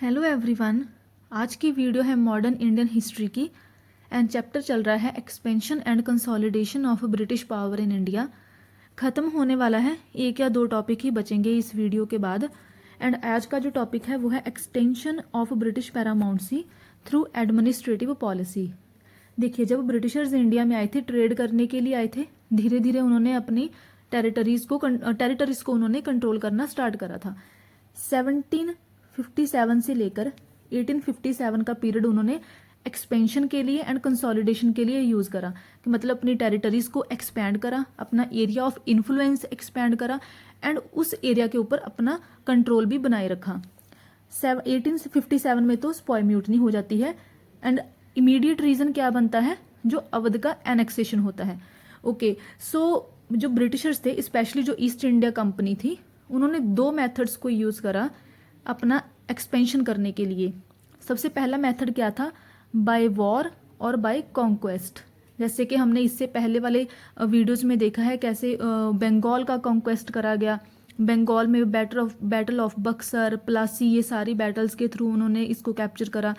Hello everyone. आज की video है मॉडर्न इंडियन हिस्ट्री की एंड चैप्टर चल रहा है expansion and consolidation of British power in India. ख़त्म होने वाला है, एक या दो टॉपिक ही बचेंगे इस वीडियो के बाद। एंड आज का जो टॉपिक है वो है extension of British paramountcy through administrative policy. देखिए, जब ब्रिटिशर्स इंडिया में आए थे, ट्रेड करने के लिए आए थे, धीरे धीरे उन्होंने अपनी टेरिटरीज को उन्होंने कंट्रोल करना स्टार्ट करा था। 1757 से लेकर 1857 का पीरियड उन्होंने एक्सपेंशन के लिए एंड कंसोलिडेशन के लिए यूज करा, कि मतलब अपनी टेरिटरीज को एक्सपैंड करा, अपना एरिया ऑफ इन्फ्लुएंस एक्सपैंड करा एंड उस एरिया के ऊपर अपना कंट्रोल भी बनाए रखा। 1857 में तो स्पॉय म्यूटनी हो जाती है एंड इमीडिएट रीजन क्या बनता है, जो अवध का एनेक्सेशन होता है। ओके, सो जो ब्रिटिशर्स थे, स्पेशली जो ईस्ट इंडिया कंपनी थी, उन्होंने दो मेथड्स को यूज करा अपना एक्सपेंशन करने के लिए। सबसे पहला मेथड क्या था, बाय वॉर और बाय कॉन्क्वेस्ट। जैसे कि हमने इससे पहले वाले वीडियोस में देखा है कैसे बंगाल का कॉन्क्वेस्ट करा गया। बंगाल में बैटल ऑफ बक्सर, प्लासी, ये सारी बैटल्स के थ्रू उन्होंने इसको कैप्चर करा।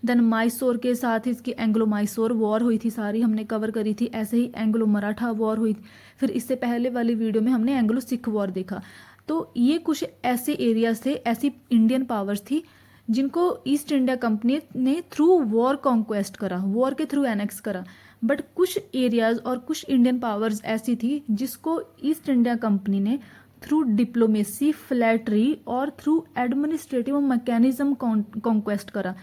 देन मैसूर के साथ इसकी एंग्लो मैसूर वॉर हुई थी, सारी हमने कवर करी थी। ऐसे ही एंग्लो मराठा वॉर हुई। फिर इससे पहले वाली वीडियो में हमने एंग्लो सिख वॉर देखा। तो ये कुछ ऐसे एरियाज थे, ऐसी इंडियन पावर्स थी जिनको ईस्ट इंडिया कंपनी ने थ्रू वॉर कॉन्क्वेस्ट करा, वॉर के थ्रू एनेक्स करा। बट कुछ एरियाज और कुछ इंडियन पावर्स ऐसी थी जिसको ईस्ट इंडिया कंपनी ने थ्रू डिप्लोमेसी, फ्लैटरी और थ्रू एडमिनिस्ट्रेटिव मैकेनिज्म कॉन्क्वेस्ट करा।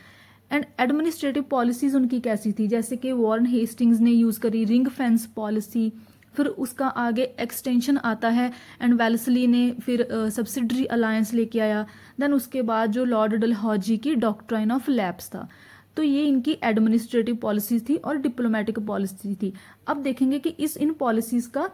एंड एडमिनिस्ट्रेटिव पॉलिसीज उनकी कैसी थी, जैसे कि वॉरेन हेस्टिंग्स ने यूज करी रिंग फेंस पॉलिसी। फिर उसका आगे एक्सटेंशन आता है एंड वेल्सली ने फिर सब्सिडरी अलायंस लेके आया। देन उसके बाद जो लॉर्ड डलहौजी की डॉक्ट्राइन ऑफ लैप्स था। तो ये इनकी एडमिनिस्ट्रेटिव पॉलिसी थी और डिप्लोमेटिक पॉलिसी थी। अब देखेंगे कि इन पॉलिसीज का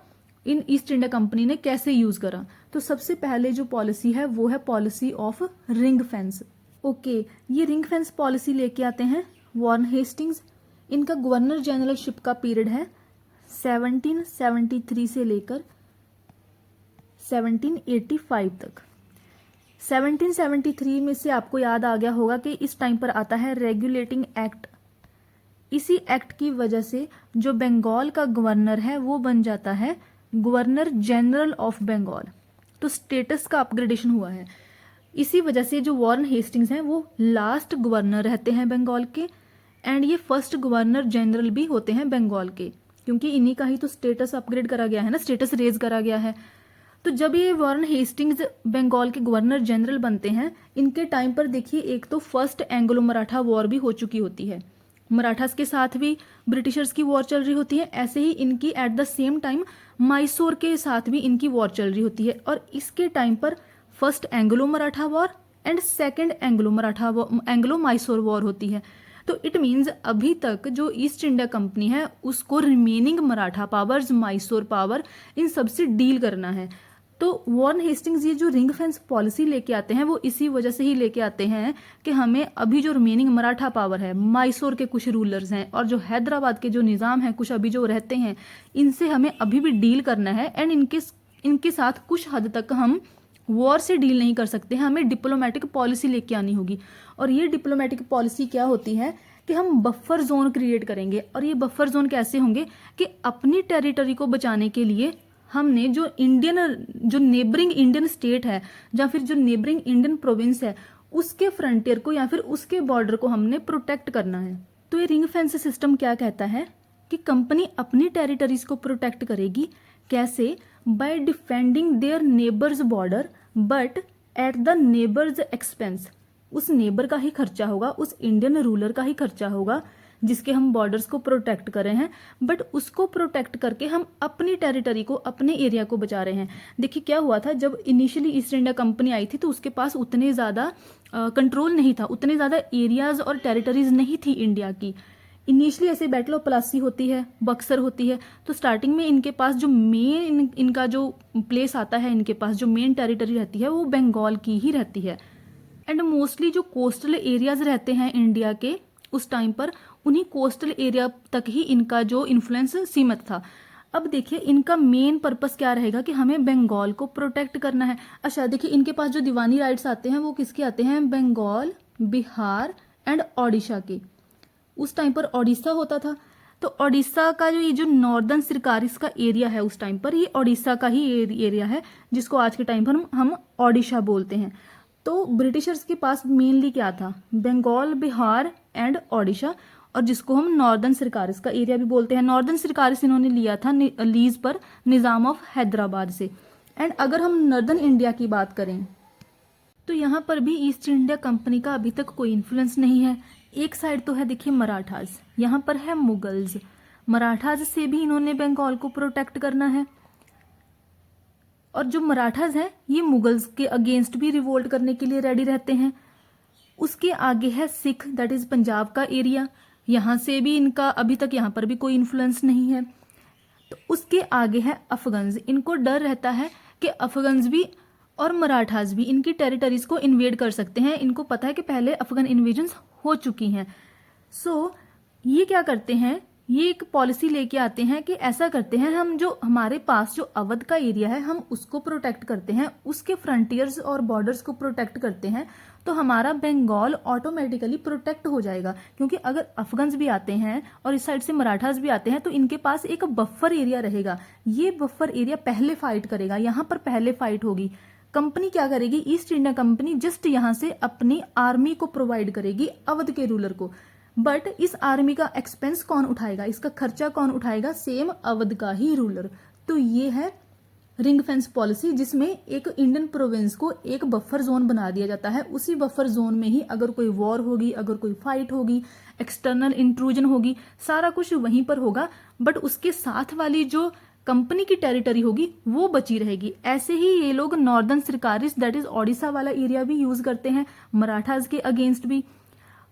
इन ईस्ट इंडिया कंपनी ने कैसे यूज करा। तो सबसे पहले जो पॉलिसी है वो है policy of ring fence. Okay, ये रिंग फेंस पॉलिसी लेके आते हैं वॉरेन हेस्टिंग्स। इनका गवर्नर जनरलशिप का पीरियड है 1773 से लेकर 1785 तक। 1773 में से आपको याद आ गया होगा कि इस टाइम पर आता है रेगुलेटिंग एक्ट। इसी एक्ट की वजह से जो बंगाल का गवर्नर है वो बन जाता है गवर्नर जनरल ऑफ बंगाल। तो स्टेटस का अपग्रेडेशन हुआ है। इसी वजह से जो वॉरेन हेस्टिंग्स हैं वो लास्ट गवर्नर रहते हैं बंगाल के एंड ये फर्स्ट गवर्नर जनरल भी होते हैं बंगाल के, क्योंकि इन्हीं का ही तो स्टेटस अपग्रेड करा गया है ना, स्टेटस रेज करा गया है। तो जब ये वॉरेन हेस्टिंग्स बंगाल के गवर्नर जनरल बनते हैं, इनके टाइम पर देखिए एक तो फर्स्ट एंग्लो मराठा वॉर भी हो चुकी होती है, मराठास के साथ भी ब्रिटिशर्स की वॉर चल रही होती है। ऐसे ही इनकी at the same time Mysore के साथ भी इनकी वॉर चल रही होती है। और इसके टाइम पर first Anglo Maratha war and second Anglo Mysore war होती है। तो इट मीन्स अभी तक जो ईस्ट इंडिया कंपनी है उसको remaining Maratha powers, Mysore power, इन सबसे डील करना है। तो वॉरेन हेस्टिंग्स ये जो रिंग फेंस पॉलिसी लेके आते हैं वो इसी वजह से ही लेके आते हैं कि हमें अभी जो रिमेनिंग मराठा पावर है, मैसूर के कुछ रूलर्स हैं और जो हैदराबाद के जो निज़ाम हैं कुछ अभी जो रहते हैं, इनसे हमें अभी भी डील करना है। एंड इनके साथ कुछ हद तक हम वॉर से डील नहीं कर सकते हैं, हमें डिप्लोमेटिक पॉलिसी लेके आनी होगी। और ये डिप्लोमेटिक पॉलिसी क्या होती है कि हम बफर जोन क्रिएट करेंगे। और ये बफर जोन कैसे होंगे कि अपनी टेरिटरी को बचाने के लिए हमने जो नेबरिंग इंडियन स्टेट है या फिर जो नेबरिंग इंडियन प्रोविंस है उसके फ्रंटियर को या फिर उसके बॉर्डर को हमने प्रोटेक्ट करना है। तो ये रिंग फेंस सिस्टम क्या कहता है कि कंपनी अपनी टेरिटरीज को प्रोटेक्ट करेगी। कैसे? By defending their neighbours border but at the neighbours expense. उस नेबर का ही खर्चा होगा, उस इंडियन रूलर का ही खर्चा होगा जिसके हम बॉर्डर्स को प्रोटेक्ट कर रहे हैं, बट उसको प्रोटेक्ट करके हम अपनी टेरिटरी को, अपने एरिया को बचा रहे हैं। देखिए क्या हुआ था, जब इनिशियली ईस्ट इंडिया कंपनी आई थी तो उसके पास उतने ज़्यादा कंट्रोल नहीं था, उतने ज़्यादा एरियाज और टेरिटरीज नहीं थी इंडिया की। इनिशियली ऐसे बैटल ऑफ प्लासी होती है, बक्सर होती है, तो स्टार्टिंग में इनके पास जो मेन इनका जो प्लेस आता है, इनके पास जो मेन टेरिटरी रहती है वो बंगाल की ही रहती है। एंड मोस्टली जो कोस्टल एरियाज रहते हैं इंडिया के उस टाइम पर, उन्हीं कोस्टल एरिया तक ही इनका जो इन्फ्लुएंस सीमित था। अब देखिए इनका मेन पर्पस क्या रहेगा कि हमें बंगाल को प्रोटेक्ट करना है। अच्छा देखिए, इनके पास जो दीवानी राइट्स आते हैं वो किसके आते हैं? बंगाल बिहार एंड ओडिशा के। उस टाइम पर ओडिशा होता था, तो ओडिशा का जो ये जो नॉर्दर्न सिरकारिस का एरिया है उस टाइम पर, ये ओडिशा का ही एरिया है जिसको आज के टाइम पर हम ओडिशा बोलते हैं। तो ब्रिटिशर्स के पास मेनली क्या था, बंगाल, बिहार एंड ओडिशा, और जिसको हम नॉर्दर्न सिरकारिस का एरिया भी बोलते हैं। नॉर्दर्न सिरकारिस इन्होंने लिया था लीज पर निजाम ऑफ हैदराबाद से। एंड अगर हम नॉर्दर्न इंडिया की बात करें तो यहाँ पर भी ईस्ट इंडिया कंपनी का अभी तक कोई इन्फ्लुएंस नहीं है। एक साइड तो है देखिए मराठाज, यहाँ पर है मुगल्स। मराठाज से भी इन्होंने बंगाल को प्रोटेक्ट करना है, और जो मराठाज हैं ये मुगल्स के अगेंस्ट भी रिवोल्ट करने के लिए रेडी रहते हैं। उसके आगे है सिख, दैट इज पंजाब का एरिया, यहाँ से भी इनका अभी तक यहाँ पर भी कोई इन्फ्लुएंस नहीं है। तो उसके आगे है अफगान्स, इनको डर रहता है कि अफगान्स भी और मराठास भी इनकी टेरिटरीज को इन्वेड कर सकते हैं। इनको पता है कि पहले अफगान इन्वेजन्स हो चुकी हैं। सो ये क्या करते हैं, ये एक पॉलिसी लेके आते हैं कि ऐसा करते हैं, हम जो हमारे पास जो अवध का एरिया है हम उसको प्रोटेक्ट करते हैं, उसके फ्रंटियर्स और बॉर्डर्स को प्रोटेक्ट करते हैं, तो हमारा बंगाल ऑटोमेटिकली प्रोटेक्ट हो जाएगा। क्योंकि अगर अफगान्स भी आते हैं और इस साइड से मराठास भी आते हैं तो इनके पास एक बफर एरिया रहेगा। ये बफर एरिया पहले फाइट करेगा, यहाँ पर पहले फाइट होगी। कंपनी क्या करेगी, ईस्ट इंडिया कंपनी जस्ट यहां से अपनी आर्मी को प्रोवाइड करेगी अवध के रूलर को, बट इस आर्मी का एक्सपेंस कौन उठाएगा, इसका खर्चा कौन उठाएगा, सेम अवध का ही रूलर। तो ये है रिंग फेंस पॉलिसी, जिसमें एक इंडियन प्रोविंस को एक बफर जोन बना दिया जाता है। उसी बफर जोन में ही अगर कोई वॉर होगी, अगर कोई फाइट होगी, एक्सटर्नल इंट्रूजन होगी, सारा कुछ वहीं पर होगा, बट उसके साथ वाली जो कंपनी की टेरिटरी होगी वो बची रहेगी। ऐसे ही ये लोग नॉर्दर्न सिरकारिस, दैट इज ओडिशा वाला एरिया भी यूज करते हैं मराठास के अगेंस्ट भी।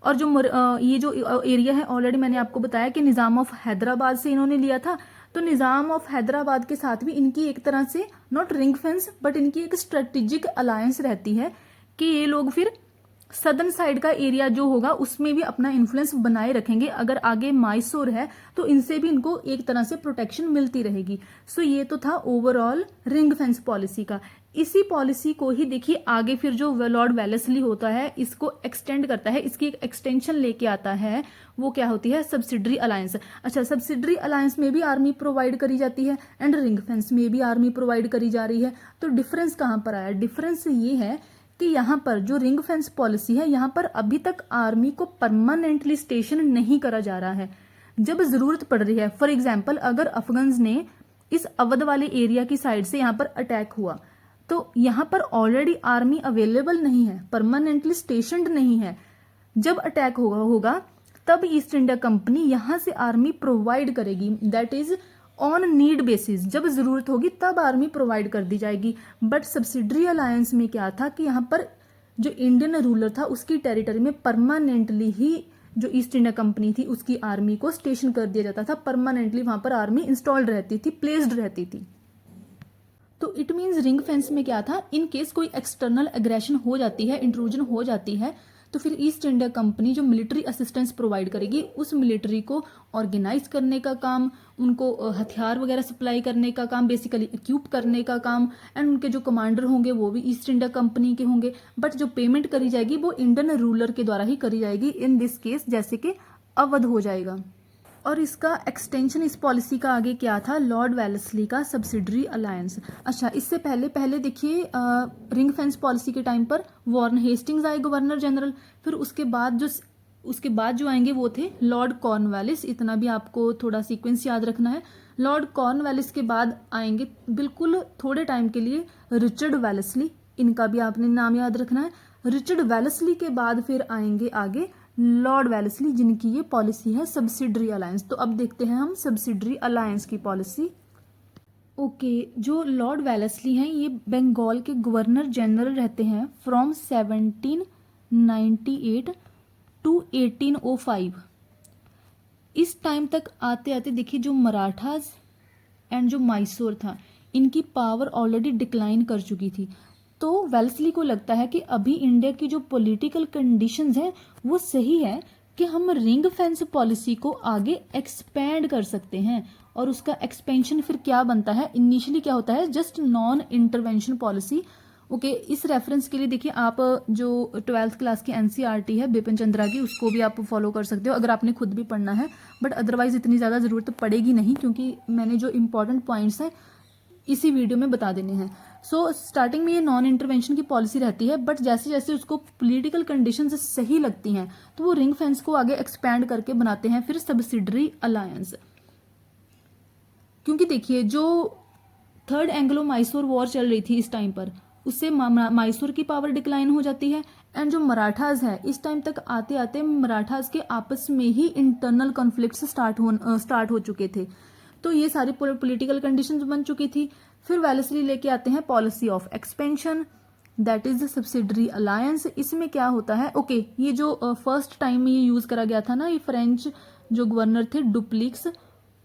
और जो ये जो एरिया है ऑलरेडी मैंने आपको बताया कि निजाम ऑफ हैदराबाद से इन्होंने लिया था, तो निजाम ऑफ हैदराबाद के साथ भी इनकी एक तरह से नॉट रिंग फेंस बट इनकी एक स्ट्रेटेजिक अलायंस रहती है कि ये लोग फिर सदर्न साइड का एरिया जो होगा उसमें भी अपना इन्फ्लुएंस बनाए रखेंगे। अगर आगे मैसूर है तो इनसे भी इनको एक तरह से प्रोटेक्शन मिलती रहेगी। सो ये तो था ओवरऑल रिंग फेंस पॉलिसी का। इसी पॉलिसी को ही देखिए आगे फिर जो लॉर्ड वेलेस्ली होता है इसको एक्सटेंड करता है, इसकी एक एक्सटेंशन लेके आता है। वो क्या होती है, सब्सिडरी अलायंस। अच्छा, सब्सिडरी अलायंस में भी आर्मी प्रोवाइड करी जाती है एंड रिंग फेंस में भी आर्मी प्रोवाइड करी जा रही है। तो डिफरेंस कहां पर आया, डिफरेंस ये है कि यहाँ पर जो रिंग फेंस पॉलिसी है यहाँ पर अभी तक आर्मी को परमानेंटली स्टेशन नहीं करा जा रहा है। जब जरूरत पड़ रही है, फॉर एग्जाम्पल अगर अफगान्स ने इस अवध वाले एरिया की साइड से यहाँ पर अटैक हुआ तो यहाँ पर ऑलरेडी आर्मी अवेलेबल नहीं है, परमानेंटली स्टेशनड नहीं है। जब अटैक होगा तब ईस्ट इंडिया कंपनी यहाँ से आर्मी प्रोवाइड करेगी, that is on need basis. जब जरूरत होगी तब आर्मी प्रोवाइड कर दी जाएगी। बट सब्सिडरी अलायंस में क्या था कि यहाँ पर जो इंडियन रूलर था उसकी टेरिटरी में परमानेंटली ही जो ईस्ट इंडिया कंपनी थी उसकी आर्मी को स्टेशन कर दिया जाता था। परमानेंटली वहां पर आर्मी इंस्टॉल्ड रहती थी, प्लेस्ड रहती थी। तो इट मीन्स रिंग फेंस में क्या था, इन केस कोई एक्सटर्नल एग्रेशन हो जाती है, इंट्रूजन हो जाती है, तो फिर ईस्ट इंडिया कंपनी जो मिलिट्री असिस्टेंस प्रोवाइड करेगी उस मिलिट्री को ऑर्गेनाइज करने का काम, उनको हथियार वगैरह सप्लाई करने का काम, बेसिकली इक्विप करने का काम, एंड उनके जो कमांडर होंगे वो भी ईस्ट इंडिया कंपनी के होंगे। बट जो पेमेंट करी जाएगी वो इंडियन रूलर के द्वारा ही करी जाएगी। इन दिस केस जैसे कि अवध हो जाएगा। और इसका एक्सटेंशन इस पॉलिसी का आगे क्या था, लॉर्ड वेलेस्ली का सब्सिडरी अलायंस। अच्छा, इससे पहले देखिए रिंग फेंस पॉलिसी के टाइम पर वॉरेन हेस्टिंग्स आए गवर्नर जनरल, फिर उसके बाद जो आएंगे वो थे लॉर्ड कॉर्नवालिस। इतना भी आपको थोड़ा सीक्वेंस याद रखना है। लॉर्ड कॉर्नवालिस के बाद आएंगे बिल्कुल थोड़े टाइम के लिए रिचर्ड वेलेस्ली, इनका भी आपने नाम याद रखना है। रिचर्ड वेलेस्ली के बाद फिर आएंगे आगे लॉर्ड वेलेस्ली, जिनकी ये पॉलिसी है सब्सिडरी अलायंस। तो अब देखते हैं हम सब्सिडरी अलायंस की पॉलिसी। ओके, जो लॉर्ड वेलेस्ली हैं ये बंगाल के गवर्नर जनरल रहते हैं फ्रॉम 1798 टू 1805। इस टाइम तक आते आते देखिए जो मराठास एंड जो मैसूर था इनकी पावर ऑलरेडी डिक्लाइन कर चुकी थी। तो वेलेस्ली को लगता है कि अभी इंडिया की जो पॉलिटिकल कंडीशंस हैं वो सही है कि हम रिंग फेंस पॉलिसी को आगे एक्सपैंड कर सकते हैं। और उसका एक्सपेंशन फिर क्या बनता है, इनिशियली क्या होता है, just non intervention policy. Okay, इस रेफरेंस के लिए देखिए आप जो 12th क्लास की एनसीईआरटी है बिपिन चंद्रा की, उसको भी आप फॉलो कर सकते हो अगर आपने खुद भी पढ़ना है, बट अदरवाइज इतनी ज़्यादा ज़रूरत पड़ेगी नहीं, क्योंकि मैंने जो इंपॉर्टेंट पॉइंट्स हैं इसी वीडियो में बता देने हैं। सो स्टार्टिंग में ये नॉन इंटरवेंशन की पॉलिसी रहती है, बट जैसे जैसे उसको पॉलिटिकल कंडीशंस सही लगती हैं तो वो रिंग फेंस को आगे एक्सपैंड करके बनाते हैं फिर सब्सिडरी अलायंस। क्योंकि देखिए जो थर्ड एंग्लो माइसोर वॉर चल रही थी इस टाइम पर, उससे माइसोर की पावर डिक्लाइन हो जाती है, एंड जो मराठास है इस टाइम तक आते आते मराठास के आपस में ही इंटरनल कॉन्फ्लिक्ट्स स्टार्ट हो चुके थे। तो ये सारी पॉलिटिकल कंडीशंस बन चुकी थी। फिर वेलेस्ली लेके आते हैं policy of expansion, that is the subsidiary alliance. इसमें क्या होता है, ओके, ये जो फर्स्ट टाइम ये यूज करा गया था ना, ये फ्रेंच जो गवर्नर थे डुप्लिक्स,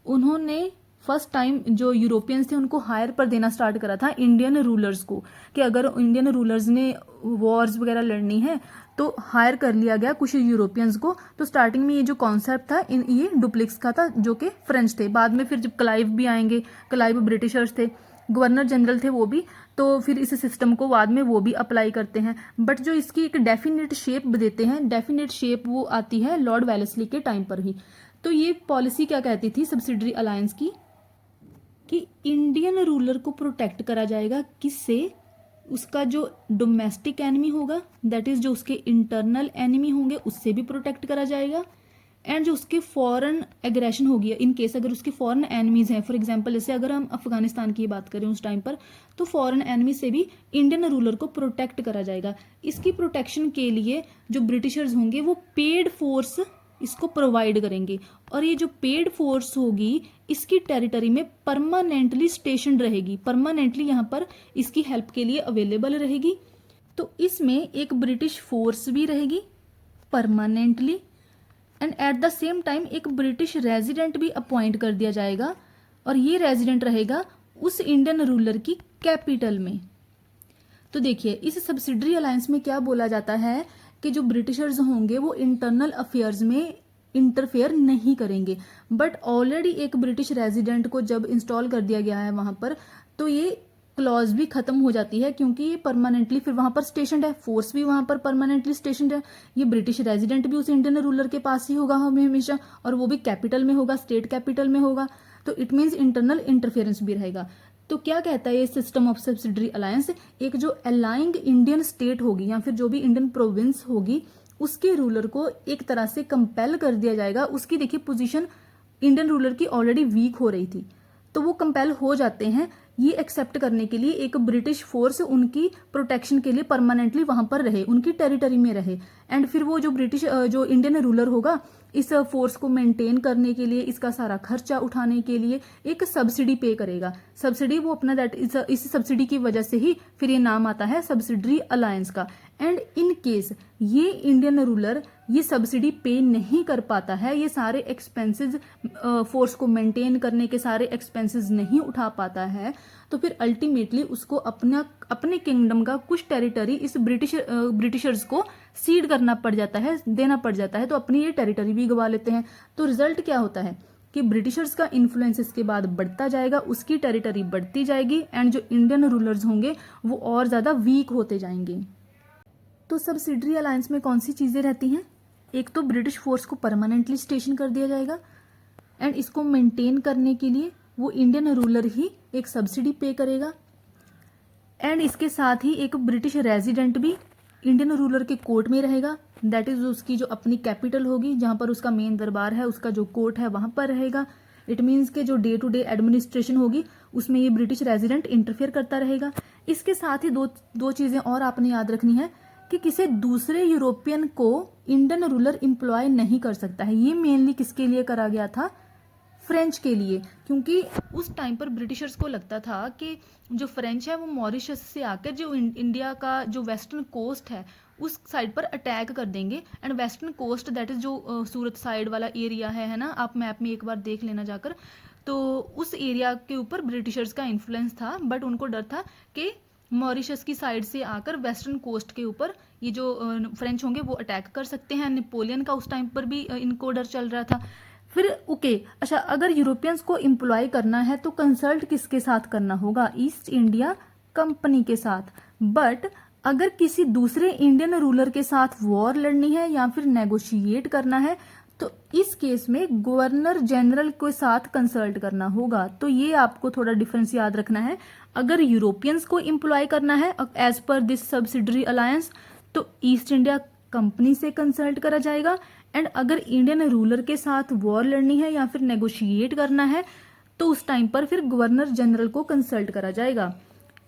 उन्होंने फर्स्ट टाइम जो यूरोपियंस थे उनको हायर पर देना स्टार्ट करा था इंडियन रूलर्स को, कि अगर इंडियन रूलर्स ने वॉर्स वगैरह लड़नी है तो हायर कर लिया गया कुछ यूरोपियंस को। तो स्टार्टिंग में ये जो कॉन्सेप्ट था ये डुप्लिक्स का था, जो कि फ्रेंच थे। बाद में फिर जब क्लाइव भी आएंगे, क्लाइव ब्रिटिशर्स थे, गवर्नर जनरल थे वो भी, तो फिर इस सिस्टम को बाद में वो भी अप्लाई करते हैं। बट जो इसकी एक डेफिनेट शेप देते हैं, डेफिनेट शेप वो आती है लॉर्ड वेलेस्ली के टाइम पर ही। तो ये पॉलिसी क्या कहती थी सब्सिडरी अलायंस की, कि इंडियन रूलर को प्रोटेक्ट करा जाएगा, किससे, उसका जो डोमेस्टिक एनिमी होगा, दैट इज जो उसके इंटरनल एनिमी होंगे उससे भी प्रोटेक्ट करा जाएगा, एंड जो उसके फॉरेन एग्रेशन होगी इन केस अगर उसके फॉरेन एनिमीज हैं, फॉर एग्जांपल जैसे अगर हम अफगानिस्तान की बात करें उस टाइम पर, तो फॉरेन एनिमी से भी इंडियन रूलर को प्रोटेक्ट करा जाएगा। इसकी प्रोटेक्शन के लिए जो ब्रिटिशर्स होंगे वो पेड फोर्स इसको प्रोवाइड करेंगे, और ये जो पेड फोर्स होगी इसकी टेरिटरी में परमानेंटली स्टेशन रहेगी, परमानेंटली यहाँ पर इसकी हेल्प के लिए अवेलेबल रहेगी। तो इसमें एक ब्रिटिश फोर्स भी रहेगी permanently, and at the same time एक ब्रिटिश रेजिडेंट भी अपॉइंट कर दिया जाएगा, और ये रेजिडेंट रहेगा उस इंडियन रूलर की कैपिटल में। तो देखिए इस सब्सिडरी अलायंस में क्या बोला जाता है कि जो ब्रिटिशर्स होंगे वो इंटरनल अफेयर्स में इंटरफेयर नहीं करेंगे, बट ऑलरेडी एक ब्रिटिश रेजिडेंट को जब इंस्टॉल कर दिया गया है वहां पर, तो ये क्लॉज भी खत्म हो जाती है, क्योंकि ये परमानेंटली फिर वहां पर स्टेशनड है, फोर्स भी वहां पर परमानेंटली स्टेशनड है, ये ब्रिटिश रेजिडेंट भी उस इंडियन रूलर के पास ही होगा हमेशा, और वो भी कैपिटल में होगा, स्टेट कैपिटल में होगा। तो इट मीन्स इंटरनल इंटरफेरेंस भी रहेगा। तो क्या कहता है ये सिस्टम ऑफ सब्सिडरी अलायंस, एक जो अलाइंग इंडियन स्टेट होगी या फिर जो भी इंडियन प्रोविंस होगी उसके रूलर को एक तरह से कंपेल कर दिया जाएगा। उसकी देखिए पोजीशन इंडियन रूलर की ऑलरेडी वीक हो रही थी, तो वो कंपेल हो जाते हैं ये एक्सेप्ट करने के लिए एक ब्रिटिश फोर्स उनकी प्रोटेक्शन के लिए परमानेंटली वहां पर रहे, उनकी टेरिटरी में रहे, एंड फिर वो जो ब्रिटिश जो इंडियन रूलर होगा इस फोर्स को मेंटेन करने के लिए, इसका सारा खर्चा उठाने के लिए एक सब्सिडी पे करेगा। सब्सिडी वो अपना दैट इस सब्सिडी की वजह से ही फिर ये नाम आता है सब्सिडरी अलायंस का। एंड इन केस ये इंडियन रूलर ये सब्सिडी पे नहीं कर पाता है, ये सारे एक्सपेंसेस फोर्स को मेंटेन करने के सारे एक्सपेंसेस नहीं उठा पाता है, तो फिर अल्टीमेटली उसको अपने किंगडम का कुछ टेरिटरी इस ब्रिटिशर्स को सीड करना पड़ जाता है, देना पड़ जाता है, तो अपनी ये टेरिटरी भी गवा लेते हैं। तो रिजल्ट क्या होता है कि ब्रिटिशर्स का इन्फ्लुएंस इसके बाद बढ़ता जाएगा, उसकी टेरिटरी बढ़ती जाएगी, एंड जो इंडियन रूलर्स होंगे वो और ज्यादा वीक होते जाएंगे। तो सब्सिडरी अलायंस में कौन सी चीजें रहती हैं, एक तो ब्रिटिश फोर्स को परमानेंटली स्टेशन कर दिया जाएगा, एंड इसको मेंटेन करने के लिए वो इंडियन रूलर ही एक सब्सिडी पे करेगा, एंड इसके साथ ही एक ब्रिटिश रेजिडेंट भी इंडियन रूलर के कोर्ट में रहेगा, दैट इज उसकी जो अपनी कैपिटल होगी जहां पर उसका मेन दरबार है, उसका जो कोर्ट है वहां पर रहेगा। इट मीन्स के जो डे टू डे एडमिनिस्ट्रेशन होगी उसमें ये ब्रिटिश रेजिडेंट इंटरफेयर करता रहेगा। इसके साथ ही दो चीजें और आपने याद रखनी है कि किसी दूसरे यूरोपियन को इंडियन रूलर एम्प्लॉय नहीं कर सकता है। ये मेनली किसके लिए करा गया था, फ्रेंच के लिए, क्योंकि उस टाइम पर ब्रिटिशर्स को लगता था कि जो फ्रेंच है वो मॉरिशस से आकर जो इंडिया का जो वेस्टर्न कोस्ट है उस साइड पर अटैक कर देंगे, and western coast that is जो सूरत साइड वाला एरिया है ना, आप मैप में एक बार देख लेना जाकर, तो उस एरिया के ऊपर ब्रिटिशर्स का इन्फ्लुएंस था, बट उनको डर था कि मॉरिशस की साइड से आकर वेस्टर्न कोस्ट के ऊपर ये जो फ्रेंच होंगे वो अटैक कर सकते हैं। नेपोलियन का उस टाइम पर भी इनको डर चल रहा था। फिर ओके, अच्छा, अगर यूरोपियंस को एम्प्लॉय करना है तो कंसल्ट किसके साथ करना होगा, ईस्ट इंडिया कंपनी के साथ। बट अगर किसी दूसरे इंडियन रूलर के साथ वॉर लड़नी है या फिर नेगोशिएट करना है तो इस केस में गवर्नर जनरल के साथ कंसल्ट करना होगा। तो ये आपको थोड़ा डिफरेंस याद रखना है। अगर यूरोपियंस को एम्प्लॉय करना है as per this subsidiary alliance तो ईस्ट इंडिया कंपनी से कंसल्ट करा जाएगा, एंड अगर इंडियन रूलर के साथ वॉर लड़नी है या फिर नेगोशिएट करना है तो उस टाइम पर फिर गवर्नर जनरल को कंसल्ट करा जाएगा।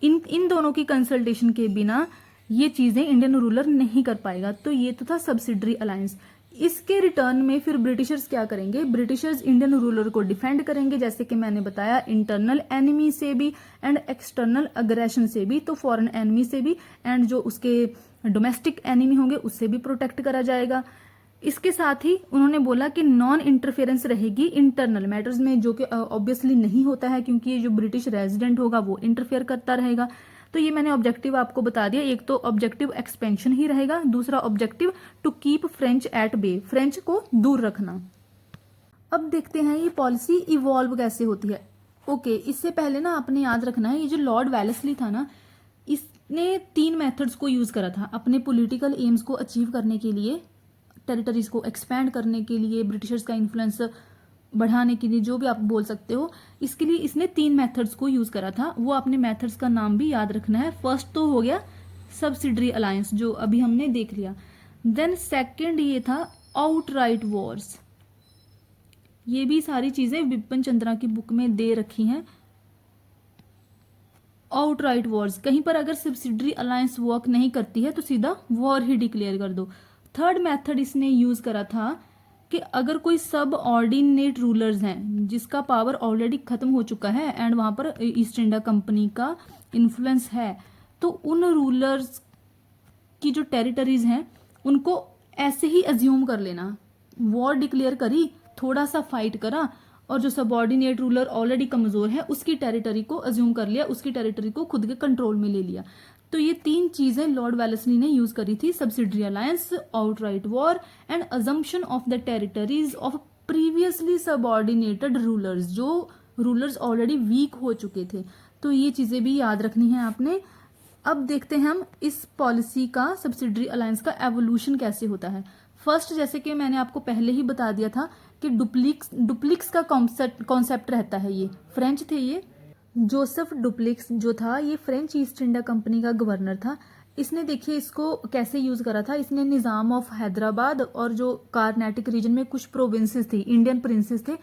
इन दोनों की कंसल्टेशन के बिना ये चीजें इंडियन रूलर नहीं कर पाएगा। तो ये तो था सब्सिडरी अलायंस। इसके रिटर्न में फिर ब्रिटिशर्स क्या करेंगे, ब्रिटिशर्स इंडियन रूलर को डिफेंड करेंगे, जैसे कि मैंने बताया इंटरनल एनिमी से भी एंड एक्सटर्नल अग्रेशन से भी, तो फॉरेन एनिमी से भी एंड जो उसके डोमेस्टिक एनिमी होंगे उससे भी प्रोटेक्ट करा जाएगा। इसके साथ ही उन्होंने बोला कि नॉन इंटरफेरेंस रहेगी इंटरनल मैटर्स में, जो कि ऑब्वियसली नहीं होता है क्योंकि ये जो ब्रिटिश रेजिडेंट होगा वो इंटरफेयर करता रहेगा। तो ये मैंने ऑब्जेक्टिव आपको बता दिया। एक तो ऑब्जेक्टिव एक्सपेंशन ही रहेगा, दूसरा objective to keep French at bay, French को दूर रखना। अब देखते हैं ये पॉलिसी इवॉल्व कैसे होती है। ओके, इससे पहले ना आपने याद रखना है ये जो लॉर्ड वेलेस्ली था ना, इसने 3 मेथड्स को यूज करा था अपने पॉलिटिकल एम्स को अचीव करने के लिए, टेरिटरीज को एक्सपैंड करने के लिए, ब्रिटिशर्स का इन्फ्लुएंस बढ़ाने के लिए, जो भी आप बोल सकते हो। इसके लिए इसने 3 मेथड्स को यूज करा था। वो अपने मेथड्स का नाम भी याद रखना है। फर्स्ट तो हो गया सब्सिडरी अलायंस जो अभी हमने देख लिया। देन सेकंड ये था आउटराइट वॉर्स। ये भी सारी चीजें विपिन चंद्रा की बुक में दे रखी हैं। आउटराइट वॉर्स, कहीं पर अगर सब्सिडरी अलायंस वर्क नहीं करती है तो सीधा वॉर ही डिक्लेयर कर दो। थर्ड मेथड इसने यूज करा था कि अगर कोई सब ऑर्डिनेट रूलर्स हैं जिसका पावर ऑलरेडी खत्म हो चुका है एंड वहां पर ईस्ट इंडिया कंपनी का इन्फ्लुएंस है, तो उन रूलर्स की जो टेरिटरीज हैं उनको ऐसे ही अज्यूम कर लेना। वॉर डिक्लेयर करी, थोड़ा सा फाइट करा और जो सबऑर्डिनेट रूलर ऑलरेडी कमजोर है उसकी टेरिटरी को अज्यूम कर लिया, उसकी टेरिटरी को खुद के कंट्रोल में ले लिया। तो ये 3 चीजें लॉर्ड वेलेस्ली ने यूज करी थी, subsidiary alliance, outright war and assumption of the territories of previously subordinated rulers, जो रूलर्स ऑलरेडी वीक हो चुके थे। तो ये चीजें भी याद रखनी है आपने। अब देखते हैं हम इस पॉलिसी का, सब्सिडरी अलायंस का एवोल्यूशन कैसे होता है। फर्स्ट, जैसे कि मैंने आपको पहले ही बता दिया था कि डुप्लिक्स का कॉन्सेप्ट रहता है। ये फ्रेंच थे, ये जोसेफ डुप्लिक्स जो था ये फ्रेंच ईस्ट इंडिया कंपनी का गवर्नर था। इसने देखिए इसको कैसे यूज करा था। इसने निजाम ऑफ हैदराबाद और जो कार्नाटिक रीजन में कुछ प्रोविंसेस थी, इंडियन प्रिंसेस थे,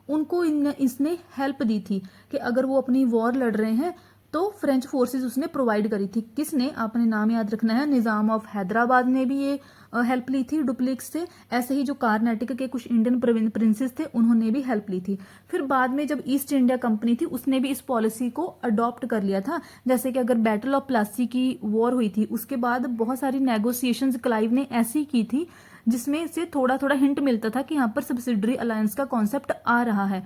उनको इसने हेल्प दी थी कि अगर वो अपनी वॉर लड़ रहे हैं तो फ्रेंच फोर्सेस उसने प्रोवाइड करी थी। किसने, आपने नाम याद रखना है, निजाम ऑफ हैदराबाद ने भी ये हेल्प ली थी डुप्लिक्स से। ऐसे ही जो कार्नाटिक के कुछ इंडियन प्रिंसेस थे उन्होंने भी हेल्प ली थी। फिर बाद में जब ईस्ट इंडिया कंपनी थी उसने भी इस पॉलिसी को अडॉप्ट कर लिया था। जैसे कि अगर बैटल ऑफ प्लासी की वॉर हुई थी उसके बाद बहुत सारी नेगोशिएशंस क्लाइव ने ऐसी की थी जिसमें से थोड़ा थोड़ा हिंट मिलता था कि यहाँ पर सब्सिडरी अलायंस का कॉन्सेप्ट आ रहा है।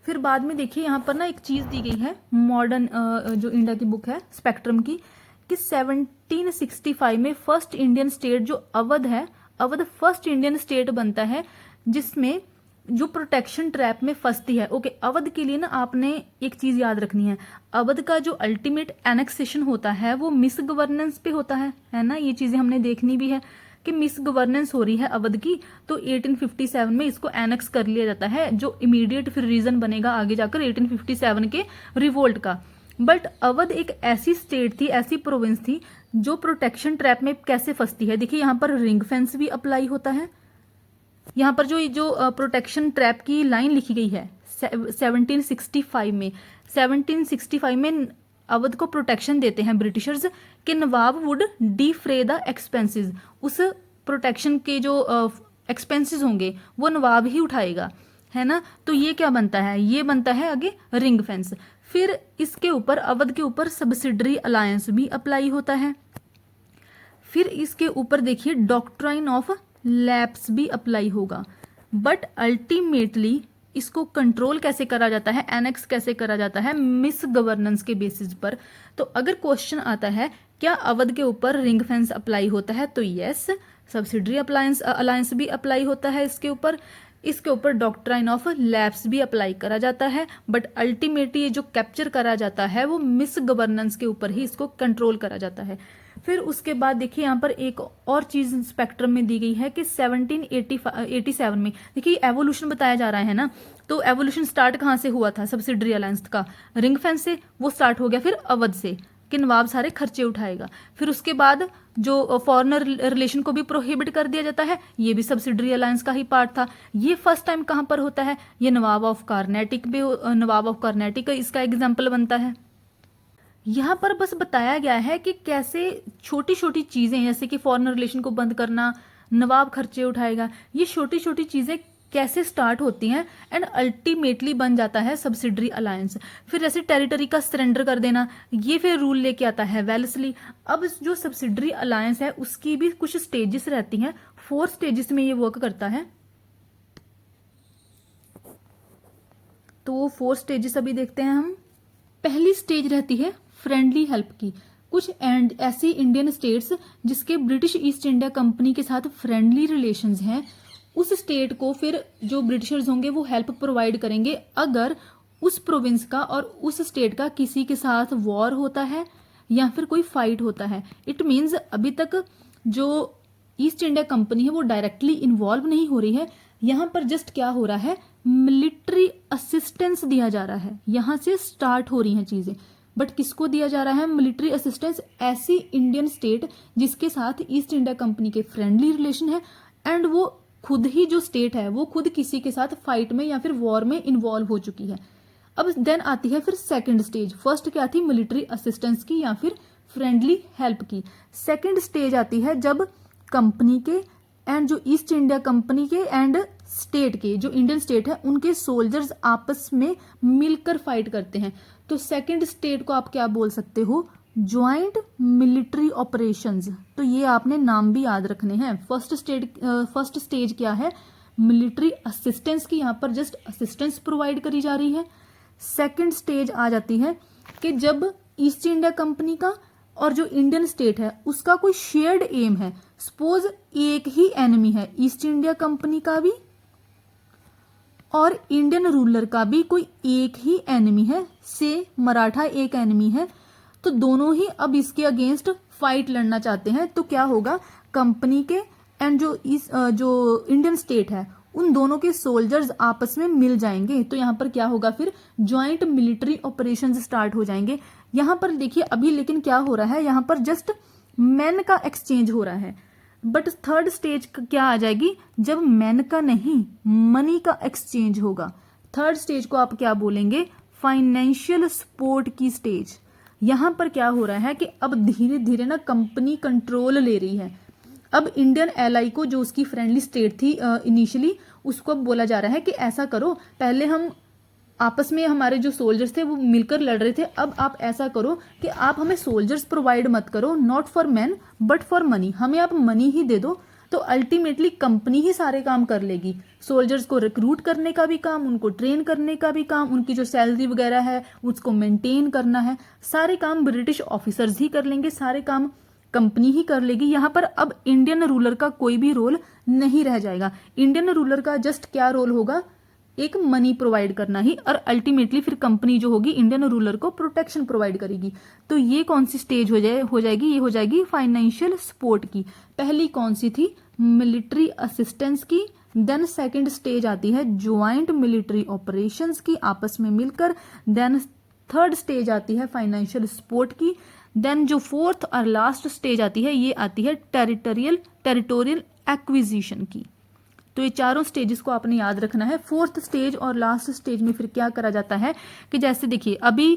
फिर बाद में देखिए यहाँ पर ना एक चीज दी गई है मॉडर्न जो इंडिया की बुक है स्पेक्ट्रम की, कि 1765 में फर्स्ट इंडियन स्टेट जो अवध है, अवध फर्स्ट इंडियन स्टेट बनता है जिसमें जो प्रोटेक्शन ट्रैप में फंसती है। ओके, अवध के लिए ना आपने एक चीज याद रखनी है, अवध का जो अल्टीमेट एनेक्सेशन होता है वो मिस गवर्नेंस पे होता है ना। ये चीजें हमने देखनी भी है कि मिस गवर्नेंस हो रही है अवध की, तो 1857 में इसको एनेक्स कर लिया जाता है, जो इमीडिएट फिर रीजन बनेगा आगे जाकर 1857 के रिवोल्ट का। बट अवध एक ऐसी स्टेट थी, ऐसी प्रोविंस थी जो प्रोटेक्शन ट्रैप में कैसे फंसती है। देखिए यहाँ पर रिंग फेंस भी अप्लाई होता है। यहाँ पर जो प्रोटेक्शन ट्रैप की लाइन लिखी गई है 1765 में अवध को प्रोटेक्शन देते हैं ब्रिटिशर्स कि नवाब वुड डिफ्रे द एक्सपेंसेस। उस प्रोटेक्शन के जो एक्सपेंसेस होंगे वो नवाब ही उठाएगा, है ना। तो ये क्या बनता है, ये बनता है आगे रिंग फेंस। फिर इसके ऊपर अवध के ऊपर सब्सिडरी अलायंस भी अप्लाई होता है। फिर इसके ऊपर देखिए डॉक्ट्राइन ऑफ लैप्स भी अप्लाई होगा। बट अल्टीमेटली इसको कंट्रोल कैसे करा जाता है, एनेक्स कैसे करा जाता है, मिस गवर्नेंस के बेसिस पर। तो अगर क्वेश्चन आता है क्या अवध के ऊपर रिंग फेंस अप्लाई होता है, तो यस, सब्सिडरी अलायंस भी अप्लाई होता है इसके ऊपर। इसके ऊपर डॉक्ट्राइन ऑफ लैप्स भी अप्लाई करा जाता है, बट अल्टीमेटली ये जो कैप्चर करा जाता है वो मिस गवर्नेंस के ऊपर ही इसको कंट्रोल करा जाता है। फिर उसके बाद देखिए यहाँ पर एक और चीज स्पेक्ट्रम में दी गई है कि 1787 में देखिए एवोल्यूशन बताया जा रहा है ना, तो एवोल्यूशन स्टार्ट कहाँ से हुआ था, सब्सिडरी अलायंस का रिंग फेंस से वो स्टार्ट हो गया, फिर अवध से कि नवाब सारे खर्चे उठाएगा। फिर उसके बाद जो फॉरेनर रिलेशन को भी प्रोहिबिट कर दिया जाता है, ये भी सब्सिडरी अलायंस का ही पार्ट था। ये फर्स्ट टाइम कहाँ पर होता है, ये नवाब ऑफ कार्नेटिक भी, नवाब ऑफ कार्नेटिक इसका एग्जाम्पल बनता है। यहाँ पर बस बताया गया है कि कैसे छोटी छोटी चीजें जैसे कि फॉरेन रिलेशन को बंद करना, नवाब खर्चे उठाएगा, ये छोटी छोटी चीजें कैसे स्टार्ट होती हैं एंड अल्टीमेटली बन जाता है सब्सिडरी अलायंस। फिर जैसे टेरिटरी का सरेंडर कर देना, ये फिर रूल लेके आता है वेल्सली। अब जो सब्सिडरी अलायंस है उसकी भी कुछ स्टेजेस रहती हैं, 4 स्टेजेस में ये वर्क करता है। तो वो 4 स्टेजेस अभी देखते हैं हम। पहली स्टेज रहती है फ्रेंडली हेल्प की। कुछ ऐसी इंडियन स्टेट्स जिसके ब्रिटिश ईस्ट इंडिया कंपनी के साथ फ्रेंडली रिलेशंस हैं, उस स्टेट को फिर जो ब्रिटिशर्स होंगे वो हेल्प प्रोवाइड करेंगे अगर उस प्रोविंस का और उस स्टेट का किसी के साथ वॉर होता है या फिर कोई फाइट होता है। इट मीन्स अभी तक जो ईस्ट इंडिया कंपनी है वो डायरेक्टली इन्वॉल्व नहीं हो रही है, यहाँ पर जस्ट क्या हो रहा है, मिलिट्री असिस्टेंस दिया जा रहा है। यहाँ से स्टार्ट हो रही हैं चीजें, बट किसको दिया जा रहा है मिलिट्री असिस्टेंस, ऐसी इंडियन स्टेट जिसके साथ ईस्ट इंडिया कंपनी के फ्रेंडली रिलेशन है एंड वो खुद ही जो स्टेट है वो खुद किसी के साथ फाइट में या फिर वॉर में इन्वॉल्व हो चुकी है। अब देन आती है फिर सेकंड स्टेज। फर्स्ट क्या थी, मिलिट्री असिस्टेंस की या फिर फ्रेंडली हेल्प की। सेकंड स्टेज आती है जब कंपनी के एंड जो ईस्ट इंडिया कंपनी के एंड स्टेट के जो इंडियन स्टेट है उनके सोल्जर्स आपस में मिलकर फाइट करते हैं। तो सेकंड स्टेट को आप क्या बोल सकते हो, ज्वाइंट मिलिट्री ऑपरेशंस। तो ये आपने नाम भी याद रखने हैं। फर्स्ट स्टेज क्या है, मिलिट्री असिस्टेंस की, यहाँ पर जस्ट असिस्टेंस प्रोवाइड करी जा रही है। सेकंड स्टेज आ जाती है कि जब ईस्ट इंडिया कंपनी का और जो इंडियन स्टेट है उसका कोई शेयर्ड एम है। सपोज एक ही एनिमी है, ईस्ट इंडिया कंपनी का भी और इंडियन रूलर का भी कोई एक ही एनिमी है, से मराठा एक एनिमी है, तो दोनों ही अब इसके अगेंस्ट फाइट लड़ना चाहते हैं। तो क्या होगा, कंपनी के एंड जो इंडियन स्टेट है उन दोनों के सोल्जर्स आपस में मिल जाएंगे। तो यहाँ पर क्या होगा, फिर ज्वाइंट मिलिट्री ऑपरेशंस स्टार्ट हो जाएंगे। यहाँ पर देखिए अभी लेकिन क्या हो रहा है, यहाँ पर जस्ट मैन का एक्सचेंज हो रहा है, बट थर्ड स्टेज क्या आ जाएगी, जब मैन का नहीं मनी का एक्सचेंज होगा। थर्ड स्टेज को आप क्या बोलेंगे, फाइनेंशियल सपोर्ट की स्टेज। यहां पर क्या हो रहा है कि अब धीरे धीरे ना कंपनी कंट्रोल ले रही है। अब इंडियन एलाई को, जो उसकी फ्रेंडली स्टेट थी इनिशियली, उसको अब बोला जा रहा है कि ऐसा करो, पहले हम आपस में हमारे जो सोल्जर्स थे वो मिलकर लड़ रहे थे, अब आप ऐसा करो कि आप हमें सोल्जर्स प्रोवाइड मत करो, not for man but for money, हमें आप मनी ही दे दो। तो अल्टीमेटली कंपनी ही सारे काम कर लेगी, सोल्जर्स को रिक्रूट करने का भी काम, उनको ट्रेन करने का भी काम, उनकी जो सैलरी वगैरह है उसको मेंटेन करना है, सारे काम ब्रिटिश ऑफिसर्स ही कर लेंगे, सारे काम कंपनी ही कर लेगी। यहाँ पर अब इंडियन रूलर का कोई भी रोल नहीं रह जाएगा। इंडियन रूलर का जस्ट क्या रोल होगा, एक मनी प्रोवाइड करना ही, और अल्टीमेटली फिर कंपनी जो होगी इंडियन रूलर को प्रोटेक्शन प्रोवाइड करेगी। तो ये कौन सी स्टेज हो जाएगी, ये हो जाएगी फाइनेंशियल सपोर्ट की। पहली कौन सी थी, मिलिट्री असिस्टेंस की। देन सेकंड स्टेज आती है ज्वाइंट मिलिट्री ऑपरेशंस की, आपस में मिलकर। देन थर्ड स्टेज आती है फाइनेंशियल सपोर्ट की। देन जो फोर्थ और लास्ट स्टेज आती है, ये आती है टेरिटोरियल एक्विजिशन की। तो ये चारों स्टेजेस को आपने याद रखना है। फोर्थ स्टेज और लास्ट स्टेज में फिर क्या करा जाता है कि जैसे देखिए अभी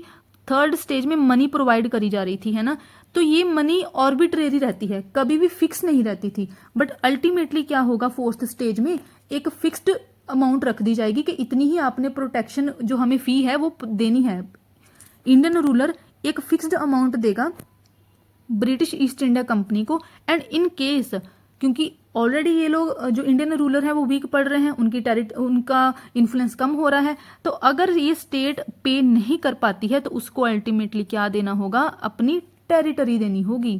थर्ड स्टेज में मनी प्रोवाइड करी जा रही थी, है ना, तो ये मनी ऑर्बिट्रेरी रहती है, कभी भी फिक्स नहीं रहती थी। बट अल्टीमेटली क्या होगा, फोर्थ स्टेज में एक फिक्स्ड अमाउंट रख दी जाएगी कि इतनी ही आपने प्रोटेक्शन, जो हमें फी है वो देनी है। इंडियन रूलर एक फिक्स्ड अमाउंट देगा ब्रिटिश ईस्ट इंडिया कंपनी को, एंड इन केस, क्योंकि ऑलरेडी ये लोग जो इंडियन रूलर है वो वीक पड़ रहे हैं, उनका इन्फ्लुएंस कम हो रहा है, तो अगर ये स्टेट पे नहीं कर पाती है तो उसको अल्टीमेटली क्या देना होगा, अपनी टेरिटरी देनी होगी।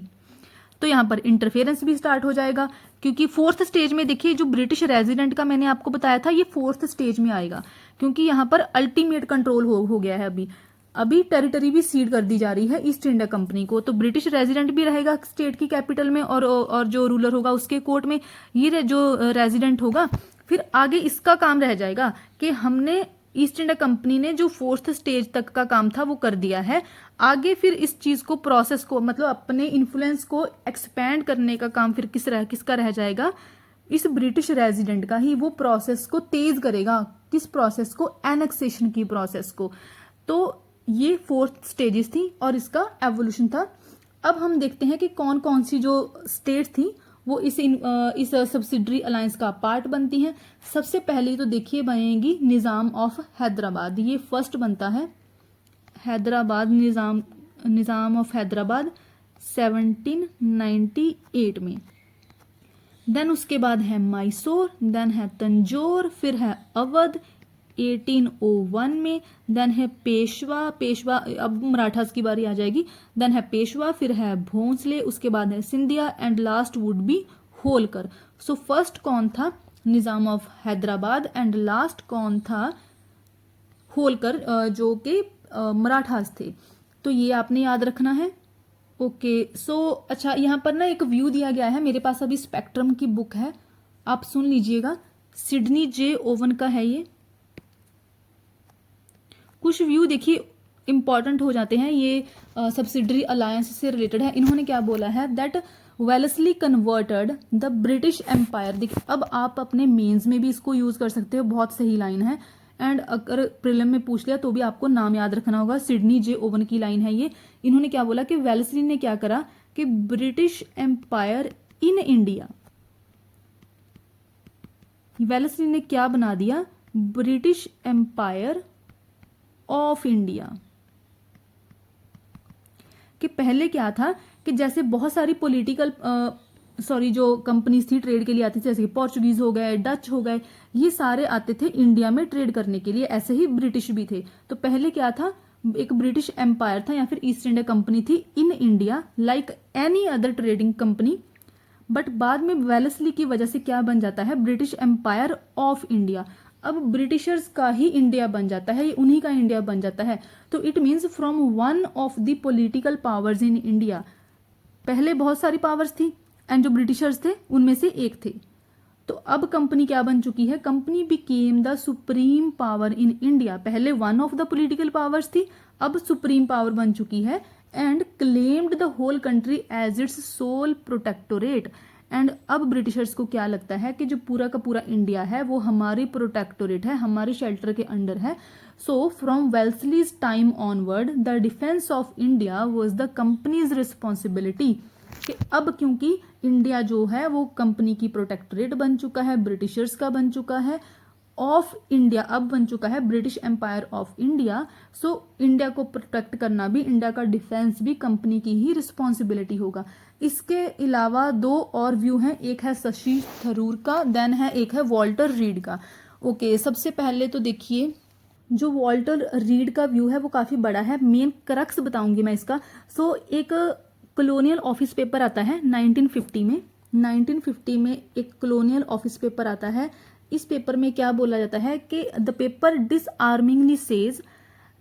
तो यहाँ पर इंटरफेरेंस भी स्टार्ट हो जाएगा, क्योंकि फोर्थ स्टेज में देखिए जो ब्रिटिश रेजिडेंट का मैंने आपको बताया था ये फोर्थ स्टेज में आएगा, क्योंकि यहाँ पर अल्टीमेट कंट्रोल हो गया है। अभी टेरिटरी भी सीड कर दी जा रही है ईस्ट इंडिया कंपनी को, तो ब्रिटिश रेजिडेंट भी रहेगा स्टेट की कैपिटल में और जो रूलर होगा उसके कोर्ट में, ये जो रेजिडेंट होगा। फिर आगे इसका काम रह जाएगा कि हमने ईस्ट इंडिया कंपनी ने जो फोर्थ स्टेज तक का काम था वो कर दिया है, आगे फिर इस चीज को प्रोसेस को मतलब अपने इन्फ्लुएंस को एक्सपैंड करने का काम फिर किसका रह जाएगा, इस ब्रिटिश रेजिडेंट का ही। वो प्रोसेस को तेज करेगा, किस प्रोसेस को, एनेक्सेशन की प्रोसेस को। तो ये फोर्थ स्टेजेस थी और इसका एवोल्यूशन था। अब हम देखते हैं कि कौन कौन सी जो स्टेट थी वो इस सब्सिडरी अलायंस का पार्ट बनती हैं। सबसे पहले तो देखिए बनेगी निजाम ऑफ हैदराबाद, ये फर्स्ट बनता है हैदराबाद, निजाम ऑफ हैदराबाद 1798 में। देन उसके बाद है मैसूर, देन है तंजौर, फिर है अवध 1801 में, देन है पेशवा, अब मराठास की बारी आ जाएगी, देन है पेशवा, फिर है भोंसले, उसके बाद है Scindia and last would be Holkar. So first कौन था, निजाम ऑफ हैदराबाद, एंड लास्ट कौन था, होलकर, जो कि मराठास थे। तो ये आपने याद रखना है। ओके सो अच्छा, यहाँ पर ना एक व्यू दिया गया है, मेरे पास अभी स्पेक्ट्रम की बुक है, आप सुन लीजिएगा। सिडनी जे ओवन का है ये। कुछ व्यू देखिए इंपॉर्टेंट हो जाते हैं, ये सब्सिडरी अलायंस से रिलेटेड है। इन्होंने क्या बोला है, that Wellesley converted the British empire. देखिए अब आप अपने मेंस में भी इसको यूज कर सकते हो, बहुत सही लाइन है। एंड अगर प्रीलिम में पूछ लिया तो भी आपको नाम याद रखना होगा, सिडनी जे ओवन की लाइन है ये। इन्होंने क्या बोला कि वेल्सली ने क्या करा कि British empire in India, Wellesley ने क्या बना दिया, ब्रिटिश एम्पायर ऑफ इंडिया। कि पहले क्या था कि जैसे बहुत सारी पॉलिटिकल जो कंपनीज थी ट्रेड के लिए आती थी, जैसे पोर्चुगीज हो गए, डच हो गए, ये सारे आते थे इंडिया में ट्रेड करने के लिए, ऐसे ही ब्रिटिश भी थे। तो पहले क्या था, एक ब्रिटिश एम्पायर था या फिर ईस्ट इंडिया कंपनी थी in India like any other trading company. But बाद में वेल्सली की वजह से क्या बन जाता है, ब्रिटिश एम्पायर ऑफ इंडिया। अब ब्रिटिशर्स का ही इंडिया बन जाता है, उन्हीं का इंडिया बन जाता है। तो it means from one of the political powers in India. पहले बहुत सारी पावर्स थी एंड जो ब्रिटिशर्स थे उनमें से एक थे। तो अब कंपनी क्या बन चुकी है, company became the supreme power in India. पहले one of the political powers थी, अब सुप्रीम पावर बन चुकी है and claimed the whole country as its sole protectorate. And अब ब्रिटिशर्स को क्या लगता है कि जो पूरा का पूरा इंडिया है वो हमारी प्रोटेक्टोरेट है, हमारे शेल्टर के अंडर है। So from Wellesley's time onward the defence of India was the company's responsibility. कि अब क्योंकि इंडिया जो है वो कंपनी की प्रोटेक्टोरेट बन चुका है, ब्रिटिशर्स का बन चुका है, ऑफ इंडिया अब बन चुका है British empire of India. So India को प्रोटेक्ट करना भी, इंडिया का डिफेंस भी कंपनी की ही रिस्पॉन्सिबिलिटी होगा। इसके अलावा दो और व्यू हैं, एक है शशि थरूर का, देन है एक है वॉल्टर रीड का। ओके सबसे पहले तो देखिए जो वॉल्टर रीड का व्यू है वो काफी बड़ा है, मेन क्रक्स बताऊंगी मैं इसका। सो एक कॉलोनियल ऑफिस पेपर आता है 1950 में, 1950 में एक कॉलोनियल ऑफिस पेपर आता है। इस पेपर में क्या बोला जाता है कि the paper disarmingly says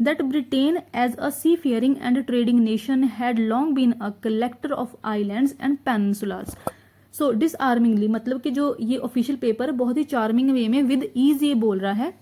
that Britain as a seafaring and trading nation had long been a collector of islands and peninsulas. So disarmingly मतलब कि जो ये ऑफिशियल पेपर बहुत ही चार्मिंग वे में विद ईज ये बोल रहा है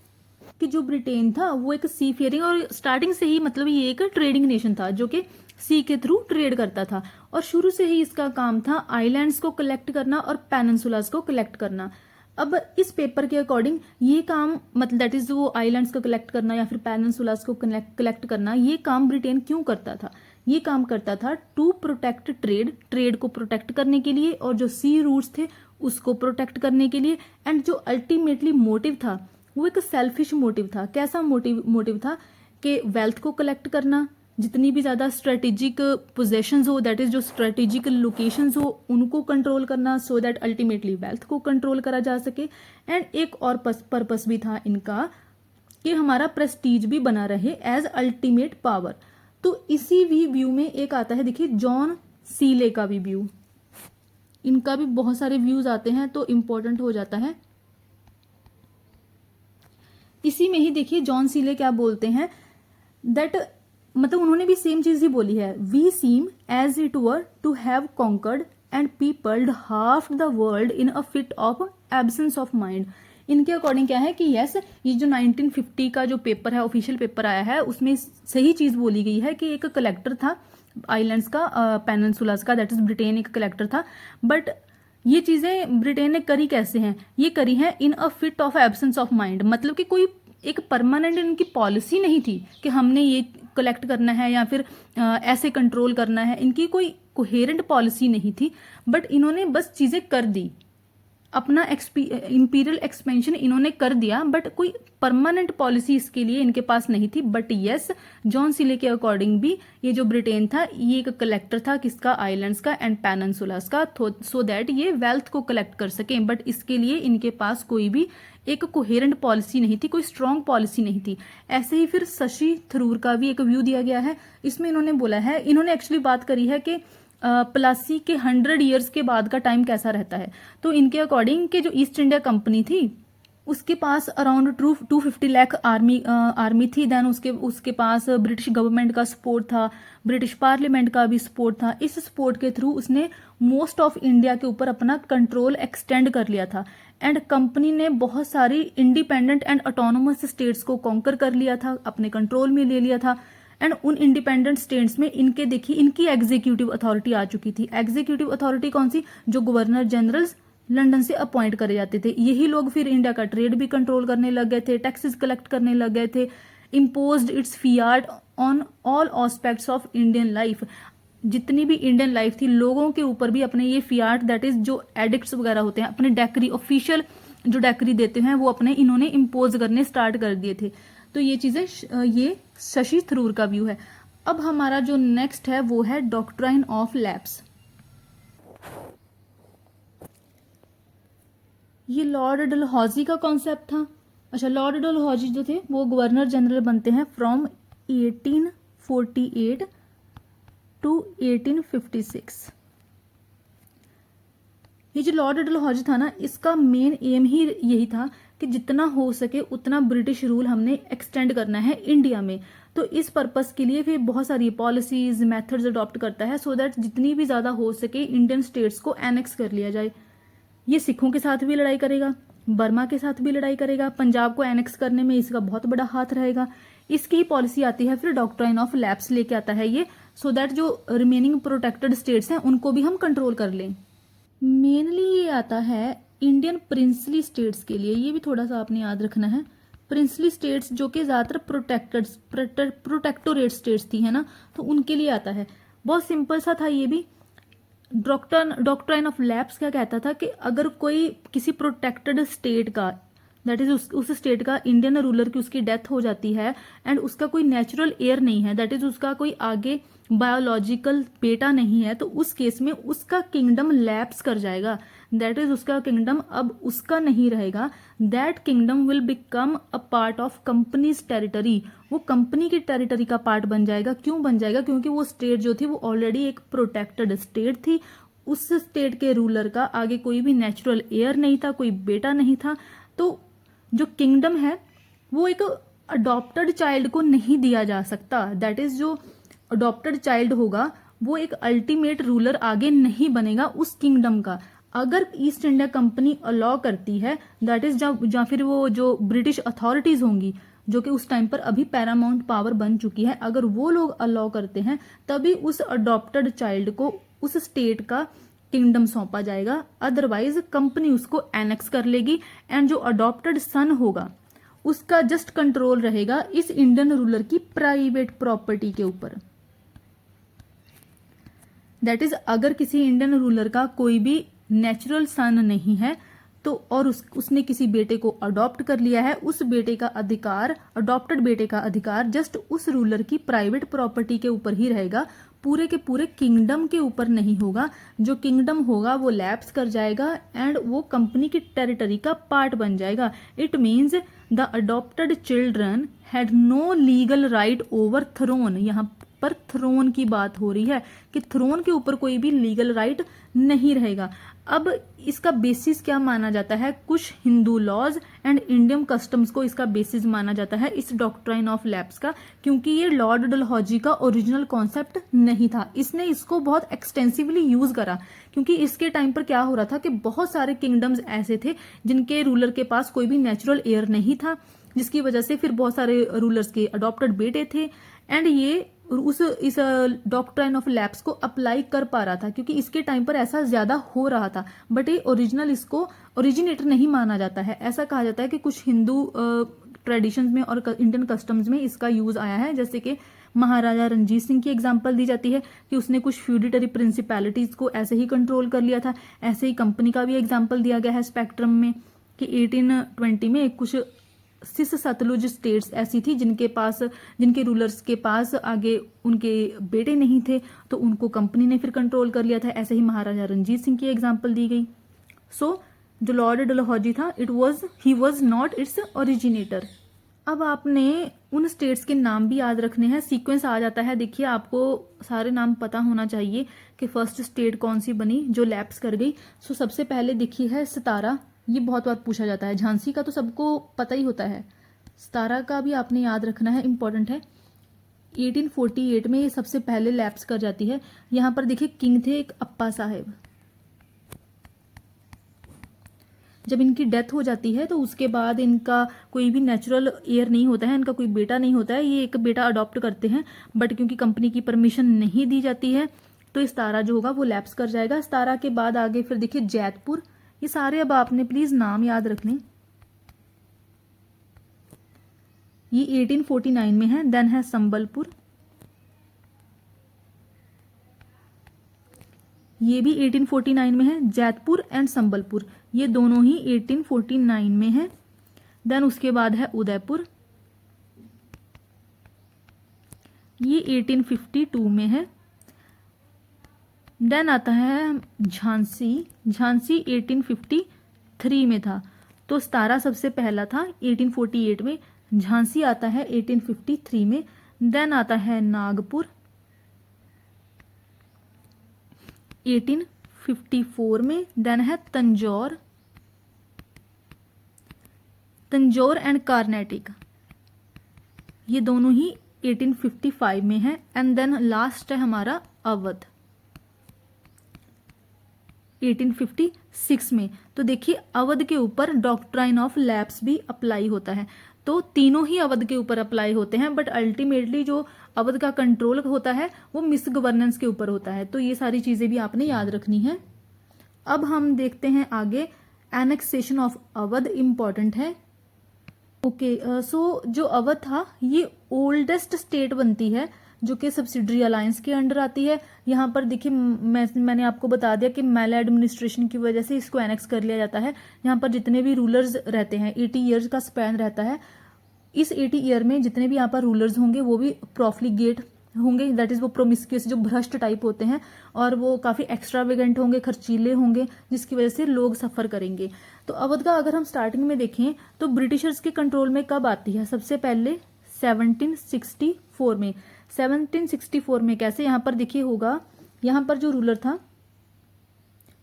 कि जो ब्रिटेन था वो एक सी फेयरिंग और स्टार्टिंग से ही मतलब ये एक ट्रेडिंग नेशन था जो कि सी के थ्रू ट्रेड करता था और शुरू से ही इसका काम था आइलैंड्स को कलेक्ट करना और पेनिनसुलास को कलेक्ट करना। अब इस पेपर के अकॉर्डिंग ये काम मतलब दैट इज वो आइलैंड्स को कलेक्ट करना या फिर पेनिनसुलास को कलेक्ट करना, ये काम ब्रिटेन क्यों करता था? ये काम करता था टू प्रोटेक्ट ट्रेड को प्रोटेक्ट करने के लिए और जो सी रूट्स थे उसको प्रोटेक्ट करने के लिए। एंड जो अल्टीमेटली मोटिव था वो एक सेल्फिश मोटिव था। कैसा मोटिव था कि वेल्थ को कलेक्ट करना, जितनी भी ज्यादा स्ट्रेटेजिक पोजेशंस हो दैट इज जो स्ट्रेटेजिक लोकेशंस हो उनको कंट्रोल करना सो दैट अल्टीमेटली वेल्थ को कंट्रोल करा जा सके। एंड एक और पर्पस भी था इनका कि हमारा प्रेस्टीज भी बना रहे एज अल्टीमेट पावर। तो इसी भी व्यू में एक आता है देखिए जॉन सीले का भी व्यू। इनका भी बहुत सारे व्यूज आते हैं तो इम्पोर्टेंट हो जाता है। इसी में ही देखिए जॉन सीले क्या बोलते हैं, दैट मतलब उन्होंने भी सेम चीज ही बोली है, we seem as it were to have conquered and peopled half the world in a fit of absence of mind. इनके अकॉर्डिंग क्या है कि यस, ये जो 1950 का जो पेपर है, ऑफिशियल पेपर आया है, उसमें सही चीज बोली गई है कि एक कलेक्टर था आइलैंड्स का, पेनिनसुलास का, दैट इज ब्रिटेन, एक कलेक्टर था। बट ये चीजें ब्रिटेन ने करी कैसे हैं, ये करी है in a fit of absence of mind, मतलब कि कोई एक परमानेंट इनकी पॉलिसी नहीं थी कि हमने ये कलेक्ट करना है या फिर ऐसे कंट्रोल करना है, इनकी कोई कोहेरेंट पॉलिसी नहीं थी। बट इन्होंने बस चीजें कर दी, अपना इंपीरियल एक्सपेंशन इन्होंने कर दिया, बट कोई परमानेंट पॉलिसी इसके लिए इनके पास नहीं थी। बट यस, जॉन सीले के अकॉर्डिंग भी ये जो ब्रिटेन था, ये एक कलेक्टर था किसका, आइलैंड्स का एंड पेनिनसुलास का, सो दैट ये वेल्थ को कलेक्ट कर सकें। बट इसके लिए इनके पास कोई भी एक कोहेरेंट पॉलिसी नहीं थी, कोई स्ट्रॉन्ग पॉलिसी नहीं थी। ऐसे ही फिर शशि थरूर का भी एक व्यू दिया गया है। इसमें इन्होंने बोला है, इन्होंने एक्चुअली बात करी है कि प्लासी के 100 ईयर्स के बाद का टाइम कैसा रहता है। तो इनके अकॉर्डिंग कि जो ईस्ट इंडिया कंपनी थी उसके पास अराउंड 250 लाख आर्मी थी। देन उसके पास ब्रिटिश गवर्नमेंट का सपोर्ट था, ब्रिटिश पार्लियामेंट का भी सपोर्ट था। इस सपोर्ट के थ्रू उसने मोस्ट ऑफ इंडिया के ऊपर अपना कंट्रोल एक्सटेंड कर लिया था। एंड कंपनी ने बहुत सारी इंडिपेंडेंट एंड ऑटोनोमस स्टेट्स को कॉन्कर कर लिया था, अपने कंट्रोल में ले लिया था। एंड उन इंडिपेंडेंट स्टेट्स में इनके देखिए इनकी एग्जीक्यूटिव अथॉरिटी आ चुकी थी। एग्जीक्यूटिव अथॉरिटी कौन सी, जो गवर्नर जनरल्स लंदन से अपॉइंट करे जाते थे। यही लोग फिर इंडिया का ट्रेड भी कंट्रोल करने लग गए थे, टैक्सेस कलेक्ट करने लग गए थे, imposed it's Fiat on all aspects of Indian life. जितनी भी इंडियन लाइफ थी, लोगों के ऊपर भी अपने ये फियाट, दैट इज जो एडिक्ट्स वगैरह होते हैं, अपने डेक्री, ऑफिशियल जो डेक्री देते हैं वो अपने इन्होंने इम्पोज करने स्टार्ट कर दिए थे। तो ये चीजें, ये शशि थरूर का व्यू है। अब हमारा जो नेक्स्ट है वो है डॉक्ट्राइन ऑफ लैप्स। ये लॉर्ड डलहौजी का कॉन्सेप्ट था। अच्छा, लॉर्ड डलहौजी जो थे वो गवर्नर जनरल बनते हैं फ्रॉम 1848 टू 1856। ये जो लॉर्ड डलहौजी था ना, इसका मेन एम ही यही था कि जितना हो सके उतना ब्रिटिश रूल हमने एक्सटेंड करना है इंडिया में। तो इस पर्पस के लिए फिर बहुत सारी पॉलिसीज, मेथड्स अडॉप्ट करता है, सो दैट जितनी भी ज्यादा हो सके इंडियन स्टेट्स को एनेक्स कर लिया जाए। ये सिखों के साथ भी लड़ाई करेगा, बर्मा के साथ भी लड़ाई करेगा, पंजाब को एनेक्स करने में इसका बहुत बड़ा हाथ रहेगा। इसकी ही पॉलिसी आती है फिर डॉक्ट्राइन ऑफ लैप्स लेके आता है ये, सो दैट जो रिमेनिंग प्रोटेक्टेड स्टेट्स हैं उनको भी हम कंट्रोल कर लें। मेनली ये आता है इंडियन प्रिंसली स्टेट्स के लिए, ये भी थोड़ा सा आपने याद रखना है। प्रिंसली स्टेट्स जो कि ज्यादातर प्रोटेक्टोरेट स्टेट्स थी, है ना, तो उनके लिए आता है। बहुत सिंपल सा था ये भी। डॉक्ट्राइन ऑफ लैप्स क्या कहता था कि अगर कोई किसी प्रोटेक्टेड स्टेट का, दैट इज उस स्टेट का इंडियन रूलर की उसकी डेथ हो जाती है एंड उसका कोई नेचुरल एयर नहीं है, दैट इज उसका कोई आगे बायोलॉजिकल बेटा नहीं है, तो उस केस में उसका किंगडम लैप्स कर जाएगा। दैट इज उसका किंगडम अब उसका नहीं रहेगा। That kingdom will become a part of companies territory. वो कंपनी की टेरिटरी का पार्ट बन जाएगा। क्यों बन जाएगा? क्योंकि वो स्टेट जो थी वो ऑलरेडी एक प्रोटेक्टेड स्टेट थी। उस स्टेट के रूलर का आगे कोई भी नेचुरल एयर नहीं था, कोई बेटा नहीं था। तो जो किंगडम है वो एक अडॉप्टेड चाइल्ड को नहीं दिया जा सकता। दैट इज जो अडॉप्टेड चाइल्ड होगा वो एक अल्टीमेट रूलर आगे नहीं बनेगा उस किंगडम का। अगर ईस्ट इंडिया कंपनी अलाउ करती है, दैट इज या फिर वो जो ब्रिटिश अथॉरिटीज होंगी जो कि उस टाइम पर अभी पैरामाउंट पावर बन चुकी है, अगर वो लोग अलाउ करते हैं तभी उस अडॉप्टेड चाइल्ड को उस स्टेट का किंगडम सौंपा जाएगा। अदरवाइज कंपनी उसको एनेक्स कर लेगी एंड जो अडॉप्टेड सन होगा उसका जस्ट कंट्रोल रहेगा इस इंडियन रूलर की प्राइवेट प्रॉपर्टी के ऊपर। दैट इज अगर किसी इंडियन रूलर का कोई भी नेचुरल सन नहीं है तो और उसने किसी बेटे को अडॉप्ट कर लिया है, उस बेटे का अधिकार, अडॉप्टेड बेटे का अधिकार जस्ट उस रूलर की प्राइवेट प्रॉपर्टी के ऊपर ही रहेगा, पूरे के पूरे किंगडम के ऊपर नहीं होगा। जो किंगडम होगा वो लैप्स कर जाएगा एंड वो कंपनी की टेरिटरी का पार्ट बन जाएगा। It means the adopted children had no legal right over throne. यहाँ पर थ्रोन की बात हो रही है कि थ्रोन के ऊपर कोई भी लीगल राइट नहीं रहेगा। अब इसका बेसिस क्या माना जाता है, कुछ Hindu laws and Indian customs को इसका बेसिस माना जाता है इस डॉक्ट्राइन ऑफ लैप्स का, क्योंकि ये लॉर्ड डलहौजी का ओरिजिनल कॉन्सेप्ट नहीं था। इसने इसको बहुत एक्सटेंसिवली यूज करा, क्योंकि इसके टाइम पर क्या हो रहा था कि बहुत सारे किंगडम्स ऐसे थे जिनके रूलर के पास कोई भी नेचुरल एयर नहीं था, जिसकी वजह से फिर बहुत सारे रूलर्स के अडॉप्टेड बेटे थे, एंड ये इस डॉक्ट्राइन ऑफ लैप्स को अप्लाई कर पा रहा था, क्योंकि इसके टाइम पर ऐसा ज्यादा हो रहा था। बट ये ओरिजिनल इसको ओरिजिनेटर नहीं माना जाता है। ऐसा कहा जाता है कि कुछ हिंदू ट्रेडिशंस में और इंडियन कस्टम्स में इसका यूज आया है, जैसे कि महाराजा रणजीत सिंह की एग्जांपल दी जाती है कि उसने कुछ फ्यूडिटरी प्रिंसिपैलिटीज को ऐसे ही कंट्रोल कर लिया था। ऐसे ही कंपनी का भी एग्जांपल दिया गया है स्पेक्ट्रम में कि 1820 में कुछ सिस सतलुज स्टेट्स ऐसी थी जिनके रूलर्स के पास आगे उनके बेटे नहीं थे, तो उनको कंपनी ने फिर कंट्रोल कर लिया था। ऐसे ही महाराजा रणजीत सिंह की एग्जांपल दी गई। सो जो लॉर्ड डलहौजी था he was not it's originator. अब आपने उन स्टेट्स के नाम भी याद रखने हैं, सीक्वेंस आ जाता है। देखिए आपको सारे नाम पता होना चाहिए कि फर्स्ट स्टेट कौन सी बनी जो लैप्स कर गई। सो सबसे पहले देखिए है सतारा, ये बहुत बार पूछा जाता है। झांसी का तो सबको पता ही होता है, सतारा का भी आपने याद रखना है, इंपॉर्टेंट है। 1848 में ये सबसे पहले लैप्स कर जाती है। यहां पर देखिए किंग थे एक अप्पा साहेब, जब इनकी डेथ हो जाती है तो उसके बाद इनका कोई भी नेचुरल एयर नहीं होता है, इनका कोई बेटा नहीं होता है। ये एक बेटा अडॉप्ट करते हैं, बट क्योंकि कंपनी की परमिशन नहीं दी जाती है तो सतारा जो होगा वो लैप्स कर जाएगा। सतारा के बाद आगे फिर देखिए जैतपुर, ये सारे अब आपने प्लीज नाम याद रख लें। ये 1849 में है। देन है संबलपुर, ये भी 1849 में है। जैतपुर एंड संबलपुर ये दोनों ही 1849 में है। देन उसके बाद है उदयपुर, ये 1852 में है। देन आता है झांसी, झांसी 1853 में था। तो सतारा सबसे पहला था 1848 में, झांसी आता है 1853 में। देन आता है नागपुर 1854 में। देन है तंजौर, तंजौर एंड कार्नाटिक ये दोनों ही 1855 में है। एंड देन लास्ट है हमारा अवध 1856 में। तो देखिए अवध के ऊपर डॉक्ट्राइन ऑफ लैप्स भी अप्लाई होता है। तो तीनों ही अवध के ऊपर अप्लाई होते हैं, बट अल्टीमेटली जो अवध का कंट्रोल होता है वो मिस गवर्नेंस के ऊपर होता है। तो ये सारी चीजें भी आपने याद रखनी है। अब हम देखते हैं आगे, एनेक्सेशन ऑफ अवध इंपॉर्टेंट है। ओके, सो जो अवध था ये ओल्डेस्ट स्टेट बनती है जो कि सब्सिडरी अलायंस के अंडर आती है। यहाँ पर देखिए मैंने आपको बता दिया कि मैल एडमिनिस्ट्रेशन की वजह से इसको एनेक्स कर लिया जाता है। यहाँ पर जितने भी रूलर्स रहते हैं 80 ईयर्स का स्पैन रहता है। इस 80 ईयर में जितने भी यहाँ पर रूलर्स होंगे वो भी प्रोफ्लिगेट होंगे, दैट इज वो प्रोमिस्क्यूअस जो भ्रष्ट टाइप होते हैं, और वो काफी एक्स्ट्रावेगेंट होंगे, खर्चीले होंगे, जिसकी वजह से लोग सफर करेंगे। तो अवध का अगर हम स्टार्टिंग में देखें तो ब्रिटिशर्स के कंट्रोल में कब आती है, सबसे पहले 1764 में। 1764 में कैसे, यहां पर देखिए होगा, यहां पर जो रूलर था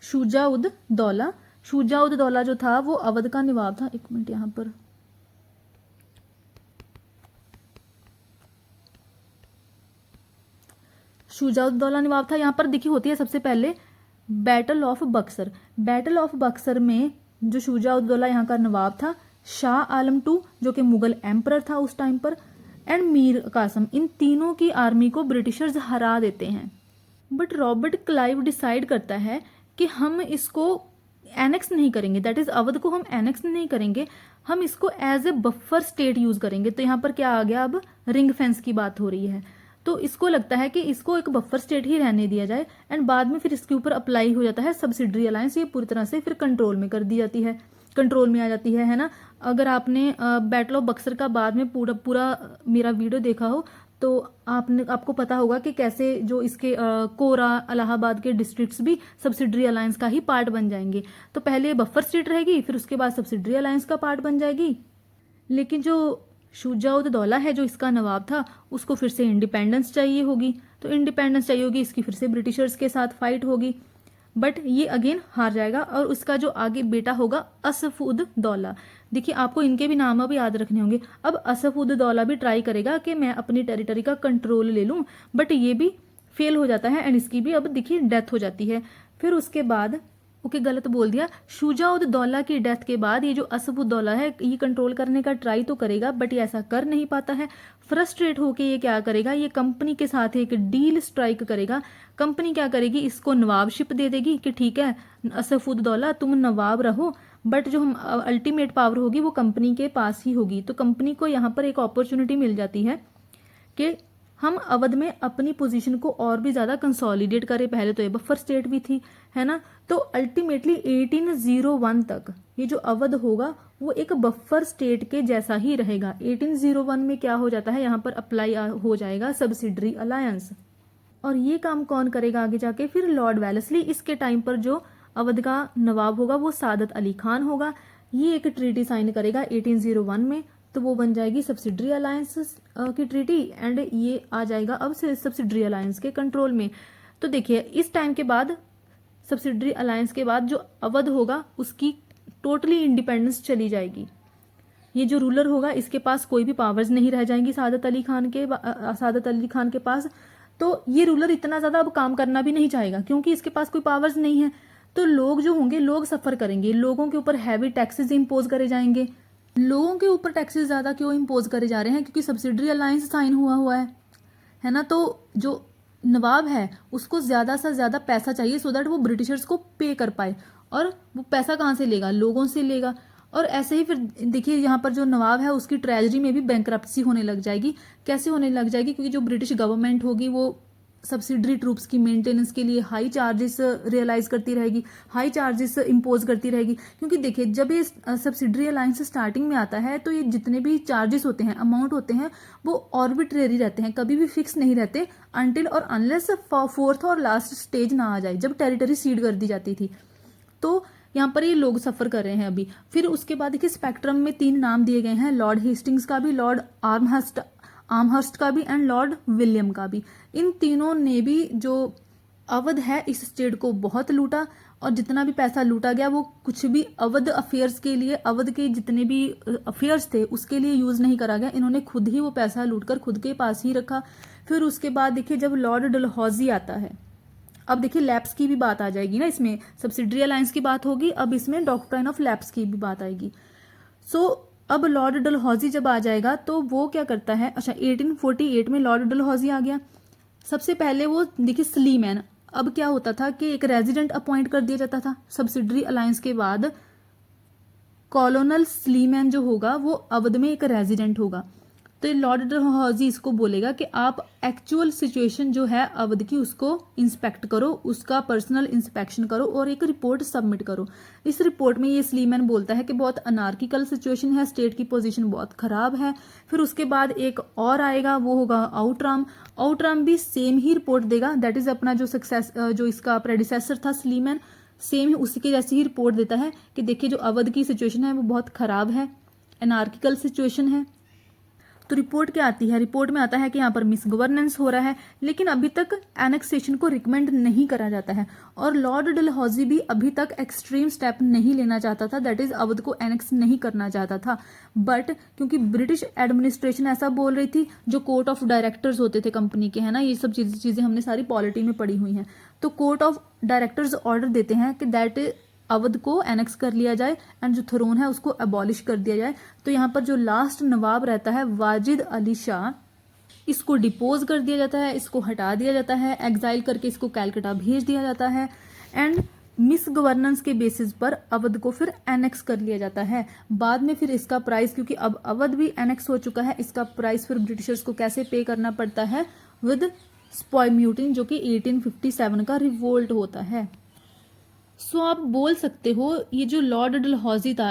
शुजा उद दौला, शुजा उद दौला जो था वो अवध का नवाब था। एक मिनट, यहां पर शुजा उद दौला नवाब था। यहां पर देखिए होती है सबसे पहले battle of Buxar. Battle of Buxar में जो शुजा उद दौला यहाँ का नवाब था, शाह आलम II जो कि मुगल एम्परर था उस टाइम पर, एंड मीर कासम, इन तीनों की आर्मी को ब्रिटिशर्स हरा देते हैं। बट रॉबर्ट क्लाइव डिसाइड करता है कि हम इसको एनेक्स नहीं करेंगे, दैट इज अवध को हम एनेक्स नहीं करेंगे, हम इसको as a buffer state use करेंगे। तो यहाँ पर क्या आ गया, अब रिंग फेंस की बात हो रही है। तो इसको लगता है कि इसको एक बफर स्टेट ही रहने दिया जाए, एंड बाद में फिर इसके ऊपर अप्लाई हो जाता है सब्सिडरी अलायंस। ये पूरी तरह से फिर कंट्रोल में कर दी जाती है, कंट्रोल में आ जाती है ना। अगर आपने बैटल ऑफ बक्सर का बाद में पूरा मेरा वीडियो देखा हो तो आपको पता होगा कि कैसे जो इसके कोरा इलाहाबाद के डिस्ट्रिक्ट्स भी सब्सिडरी अलायंस का ही पार्ट बन जाएंगे। तो पहले बफर स्टेट रहेगी, फिर उसके बाद सब्सिडरी अलायंस का पार्ट बन जाएगी। लेकिन जो शुजा-उद दौला है जो इसका नवाब था, उसको फिर से इंडिपेंडेंस चाहिए होगी, तो इंडिपेंडेंस चाहिए होगी, इसकी फिर से ब्रिटिशर्स के साथ फाइट होगी, बट ये अगेन हार जाएगा। और उसका जो आगे बेटा होगा असफ-उद दौला, देखिए आपको इनके भी नाम अब याद रखने होंगे। अब असफ-उद दौला भी ट्राई करेगा कि मैं अपनी टेरिटरी का कंट्रोल ले लूं, बट ये भी फेल हो जाता है एंड इसकी भी अब देखिए डेथ हो जाती है। फिर उसके बाद ओके गलत बोल दिया, शुजा-उद दौला की डेथ के बाद ये जो असफ-उद दौला है ये कंट्रोल करने का ट्राई तो करेगा, बट ये ऐसा कर नहीं पाता है। फ्रस्ट्रेट होके ये क्या करेगा, ये कंपनी के साथ एक डील स्ट्राइक करेगा। कंपनी क्या करेगी, इसको नवाबशिप दे देगी कि ठीक है असफ-उद दौला तुम नवाब रहो, बट जो हम अल्टीमेट पावर होगी वो कंपनी के पास ही होगी। तो कंपनी को यहाँ पर एक अपॉर्चुनिटी मिल जाती है कि हम अवध में अपनी पोजीशन को और भी ज़्यादा कंसोलिडेट करें। पहले तो ये बफर स्टेट भी थी, है ना, तो अल्टीमेटली 1801 तक ये जो अवध होगा वो एक बफर स्टेट के जैसा ही रहेगा। 1801 में क्या हो जाता है, यहाँ पर अप्लाई हो जाएगा सब्सिडरी अलायंस। और ये काम कौन करेगा आगे जाके, फिर लॉर्ड वेलेस्ली। इसके टाइम पर जो अवध का नवाब होगा वो सादत अली खान होगा। ये एक ट्रीटी साइन करेगा 1801 में, तो वो बन जाएगी सब्सिडरी अलायंस की ट्रीटी एंड ये आ जाएगा अब से सब्सिडरी अलायंस के कंट्रोल में। तो देखिए इस टाइम के बाद सब्सिडरी अलायंस के बाद जो अवध होगा उसकी टोटली इंडिपेंडेंस चली जाएगी। ये जो रूलर होगा इसके पास कोई भी पावर्स नहीं रह जाएंगी सादत अली खान के पास। तो ये रूलर इतना ज्यादा अब काम करना भी नहीं चाहेगा क्योंकि इसके पास कोई पावर्स नहीं है। तो लोग जो होंगे लोग सफर करेंगे, लोगों के ऊपर हैवी टैक्सेस इंपोज करे जाएंगे। लोगों के ऊपर टैक्सेस ज्यादा क्यों इंपोज करे जा रहे हैं, क्योंकि सब्सिडरी अलायंस साइन हुआ है ना। तो जो नवाब है उसको ज्यादा से ज्यादा पैसा चाहिए सो दैट वो ब्रिटिशर्स को पे कर पाए, और वो पैसा कहाँ से लेगा, लोगों से लेगा। और ऐसे ही फिर देखिए यहाँ पर जो नवाब है उसकी ट्रेजरी में भी बैंकरप्सी होने लग जाएगी। कैसे होने लग जाएगी, क्योंकि जो ब्रिटिश गवर्नमेंट होगी वो सब्सिडरी ट्रूप्स की मेंटेनेंस के लिए हाई चार्जेस रियलाइज करती रहेगी, हाई चार्जेस इंपोज करती रहेगी। क्योंकि देखिए जब ये सब्सिडरी अलायंस स्टार्टिंग में आता है तो ये जितने भी चार्जेस होते हैं, अमाउंट होते हैं, वो ऑर्बिट्रेरी रहते हैं, कभी भी फिक्स नहीं रहते अनटिल और अनलेस फोर्थ और लास्ट स्टेज ना आ जाए जब टेरिटरी सीड कर दी जाती थी। तो यहाँ पर ये लोग सफर कर रहे हैं अभी। फिर उसके बाद देखिए स्पेक्ट्रम में 3 नाम दिए गए हैं, लॉर्ड हेस्टिंग्स का भी, लॉर्ड आर्महर्स्ट का भी एंड लॉर्ड विलियम का भी। इन तीनों ने भी जो अवध है इस स्टेट को बहुत लूटा, और जितना भी पैसा लूटा गया वो कुछ भी अवध अफेयर्स के लिए, अवध के जितने भी अफेयर्स थे उसके लिए यूज नहीं करा गया। इन्होंने खुद ही वो पैसा लूटकर खुद के पास ही रखा। फिर उसके बाद देखिए जब लॉर्ड डलहौजी आता है, अब देखिए लैप्स की भी बात आ जाएगी ना, इसमें सब्सिडरी अलायंस की बात होगी, अब इसमें डॉक्ट्राइन ऑफ लैप्स की भी बात आएगी। सो अब लॉर्ड डलहौजी जब आ जाएगा तो वो क्या करता है, अच्छा 1848 में लॉर्ड डलहौजी आ गया। सबसे पहले वो देखिए स्लीमैन, अब क्या होता था कि एक रेजिडेंट अपॉइंट कर दिया जाता था। सब्सिडरी अलायंस के बाद कॉलोनल स्लीमैन जो होगा वो अवध में एक रेजिडेंट होगा। तो लॉर्ड डलहौजी इसको बोलेगा कि आप एक्चुअल सिचुएशन जो है अवध की उसको इंस्पेक्ट करो, उसका पर्सनल इंस्पेक्शन करो और एक रिपोर्ट सबमिट करो। इस रिपोर्ट में ये स्लीमैन बोलता है कि बहुत अनार्किकल सिचुएशन है, स्टेट की पोजीशन बहुत खराब है। फिर उसके बाद एक और आएगा, वो होगा आउटराम भी सेम ही रिपोर्ट देगा, दैट इज अपना जो इसका प्रेडिसेसर था स्लीमैन, सेम ही उसी के जैसी ही रिपोर्ट देता है कि देखिए जो अवध की सिचुएशन है वो बहुत खराब है, अनार्किकल सिचुएशन है। तो रिपोर्ट क्या आती है, रिपोर्ट में आता है कि यहाँ पर मिस गवर्नेंस हो रहा है, लेकिन अभी तक एनेक्सेशन को रिकमेंड नहीं करा जाता है। और लॉर्ड डलहौजी भी अभी तक एक्सट्रीम स्टेप नहीं लेना चाहता था, दैट इज अवध को एनेक्स नहीं करना चाहता था। बट क्योंकि ब्रिटिश एडमिनिस्ट्रेशन ऐसा बोल रही थी, जो कोर्ट ऑफ डायरेक्टर्स होते थे कंपनी के, है ना, ये सब चीजें हमने सारी पॉलिटी में पढ़ी हुई हैं। तो कोर्ट ऑफ डायरेक्टर्स ऑर्डर देते हैं कि दैट अवध को एनेक्स कर लिया जाए एंड जो थ्रोन है उसको एबॉलिश कर दिया जाए। तो यहाँ पर जो लास्ट नवाब रहता है वाजिद अली शाह, इसको डिपोज कर दिया जाता है, इसको हटा दिया जाता है, एग्जाइल करके इसको कैलकटा भेज दिया जाता है एंड मिस गवर्नेंस के बेसिस पर अवध को फिर एनेक्स कर लिया जाता है। बाद में फिर इसका प्राइस, क्योंकि अब अवध भी एनेक्स हो चुका है, इसका प्राइस फिर ब्रिटिशर्स को कैसे पे करना पड़ता है, विद स्पॉयम्यूटिंग, जो कि 1857 का रिवोल्ट होता है। सो आप बोल सकते हो ये जो लॉर्ड डलहौजी था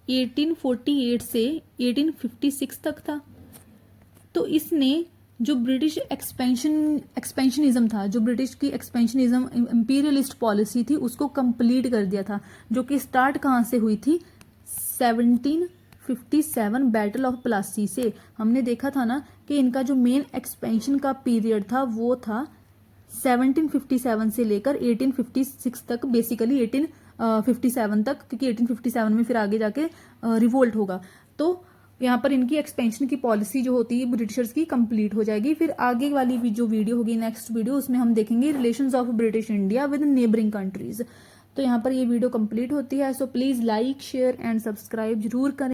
1848 से 1856 तक था, तो इसने जो ब्रिटिश एक्सपेंशनिज्म था, जो ब्रिटिश की एक्सपेंशनिज्म इंपीरियलिस्ट पॉलिसी थी, उसको कंप्लीट कर दिया था, जो कि स्टार्ट कहाँ से हुई थी, 1757 बैटल ऑफ प्लासी से हमने देखा था ना कि इनका जो मेन एक्सपेंशन का पीरियड था वो था 1757 से लेकर 1856 तक, बेसिकली 1857 तक, क्योंकि 1857 में फिर आगे जाके रिवोल्ट होगा। तो यहाँ पर इनकी एक्सपेंशन की पॉलिसी जो होती है ब्रिटिशर्स की कंप्लीट हो जाएगी। फिर आगे वाली भी जो वीडियो होगी, नेक्स्ट वीडियो, उसमें हम देखेंगे relations of British India with neighbouring countries. तो यहाँ पर ये वीडियो कंप्लीट होती है। So please like, share and subscribe जरूर करें।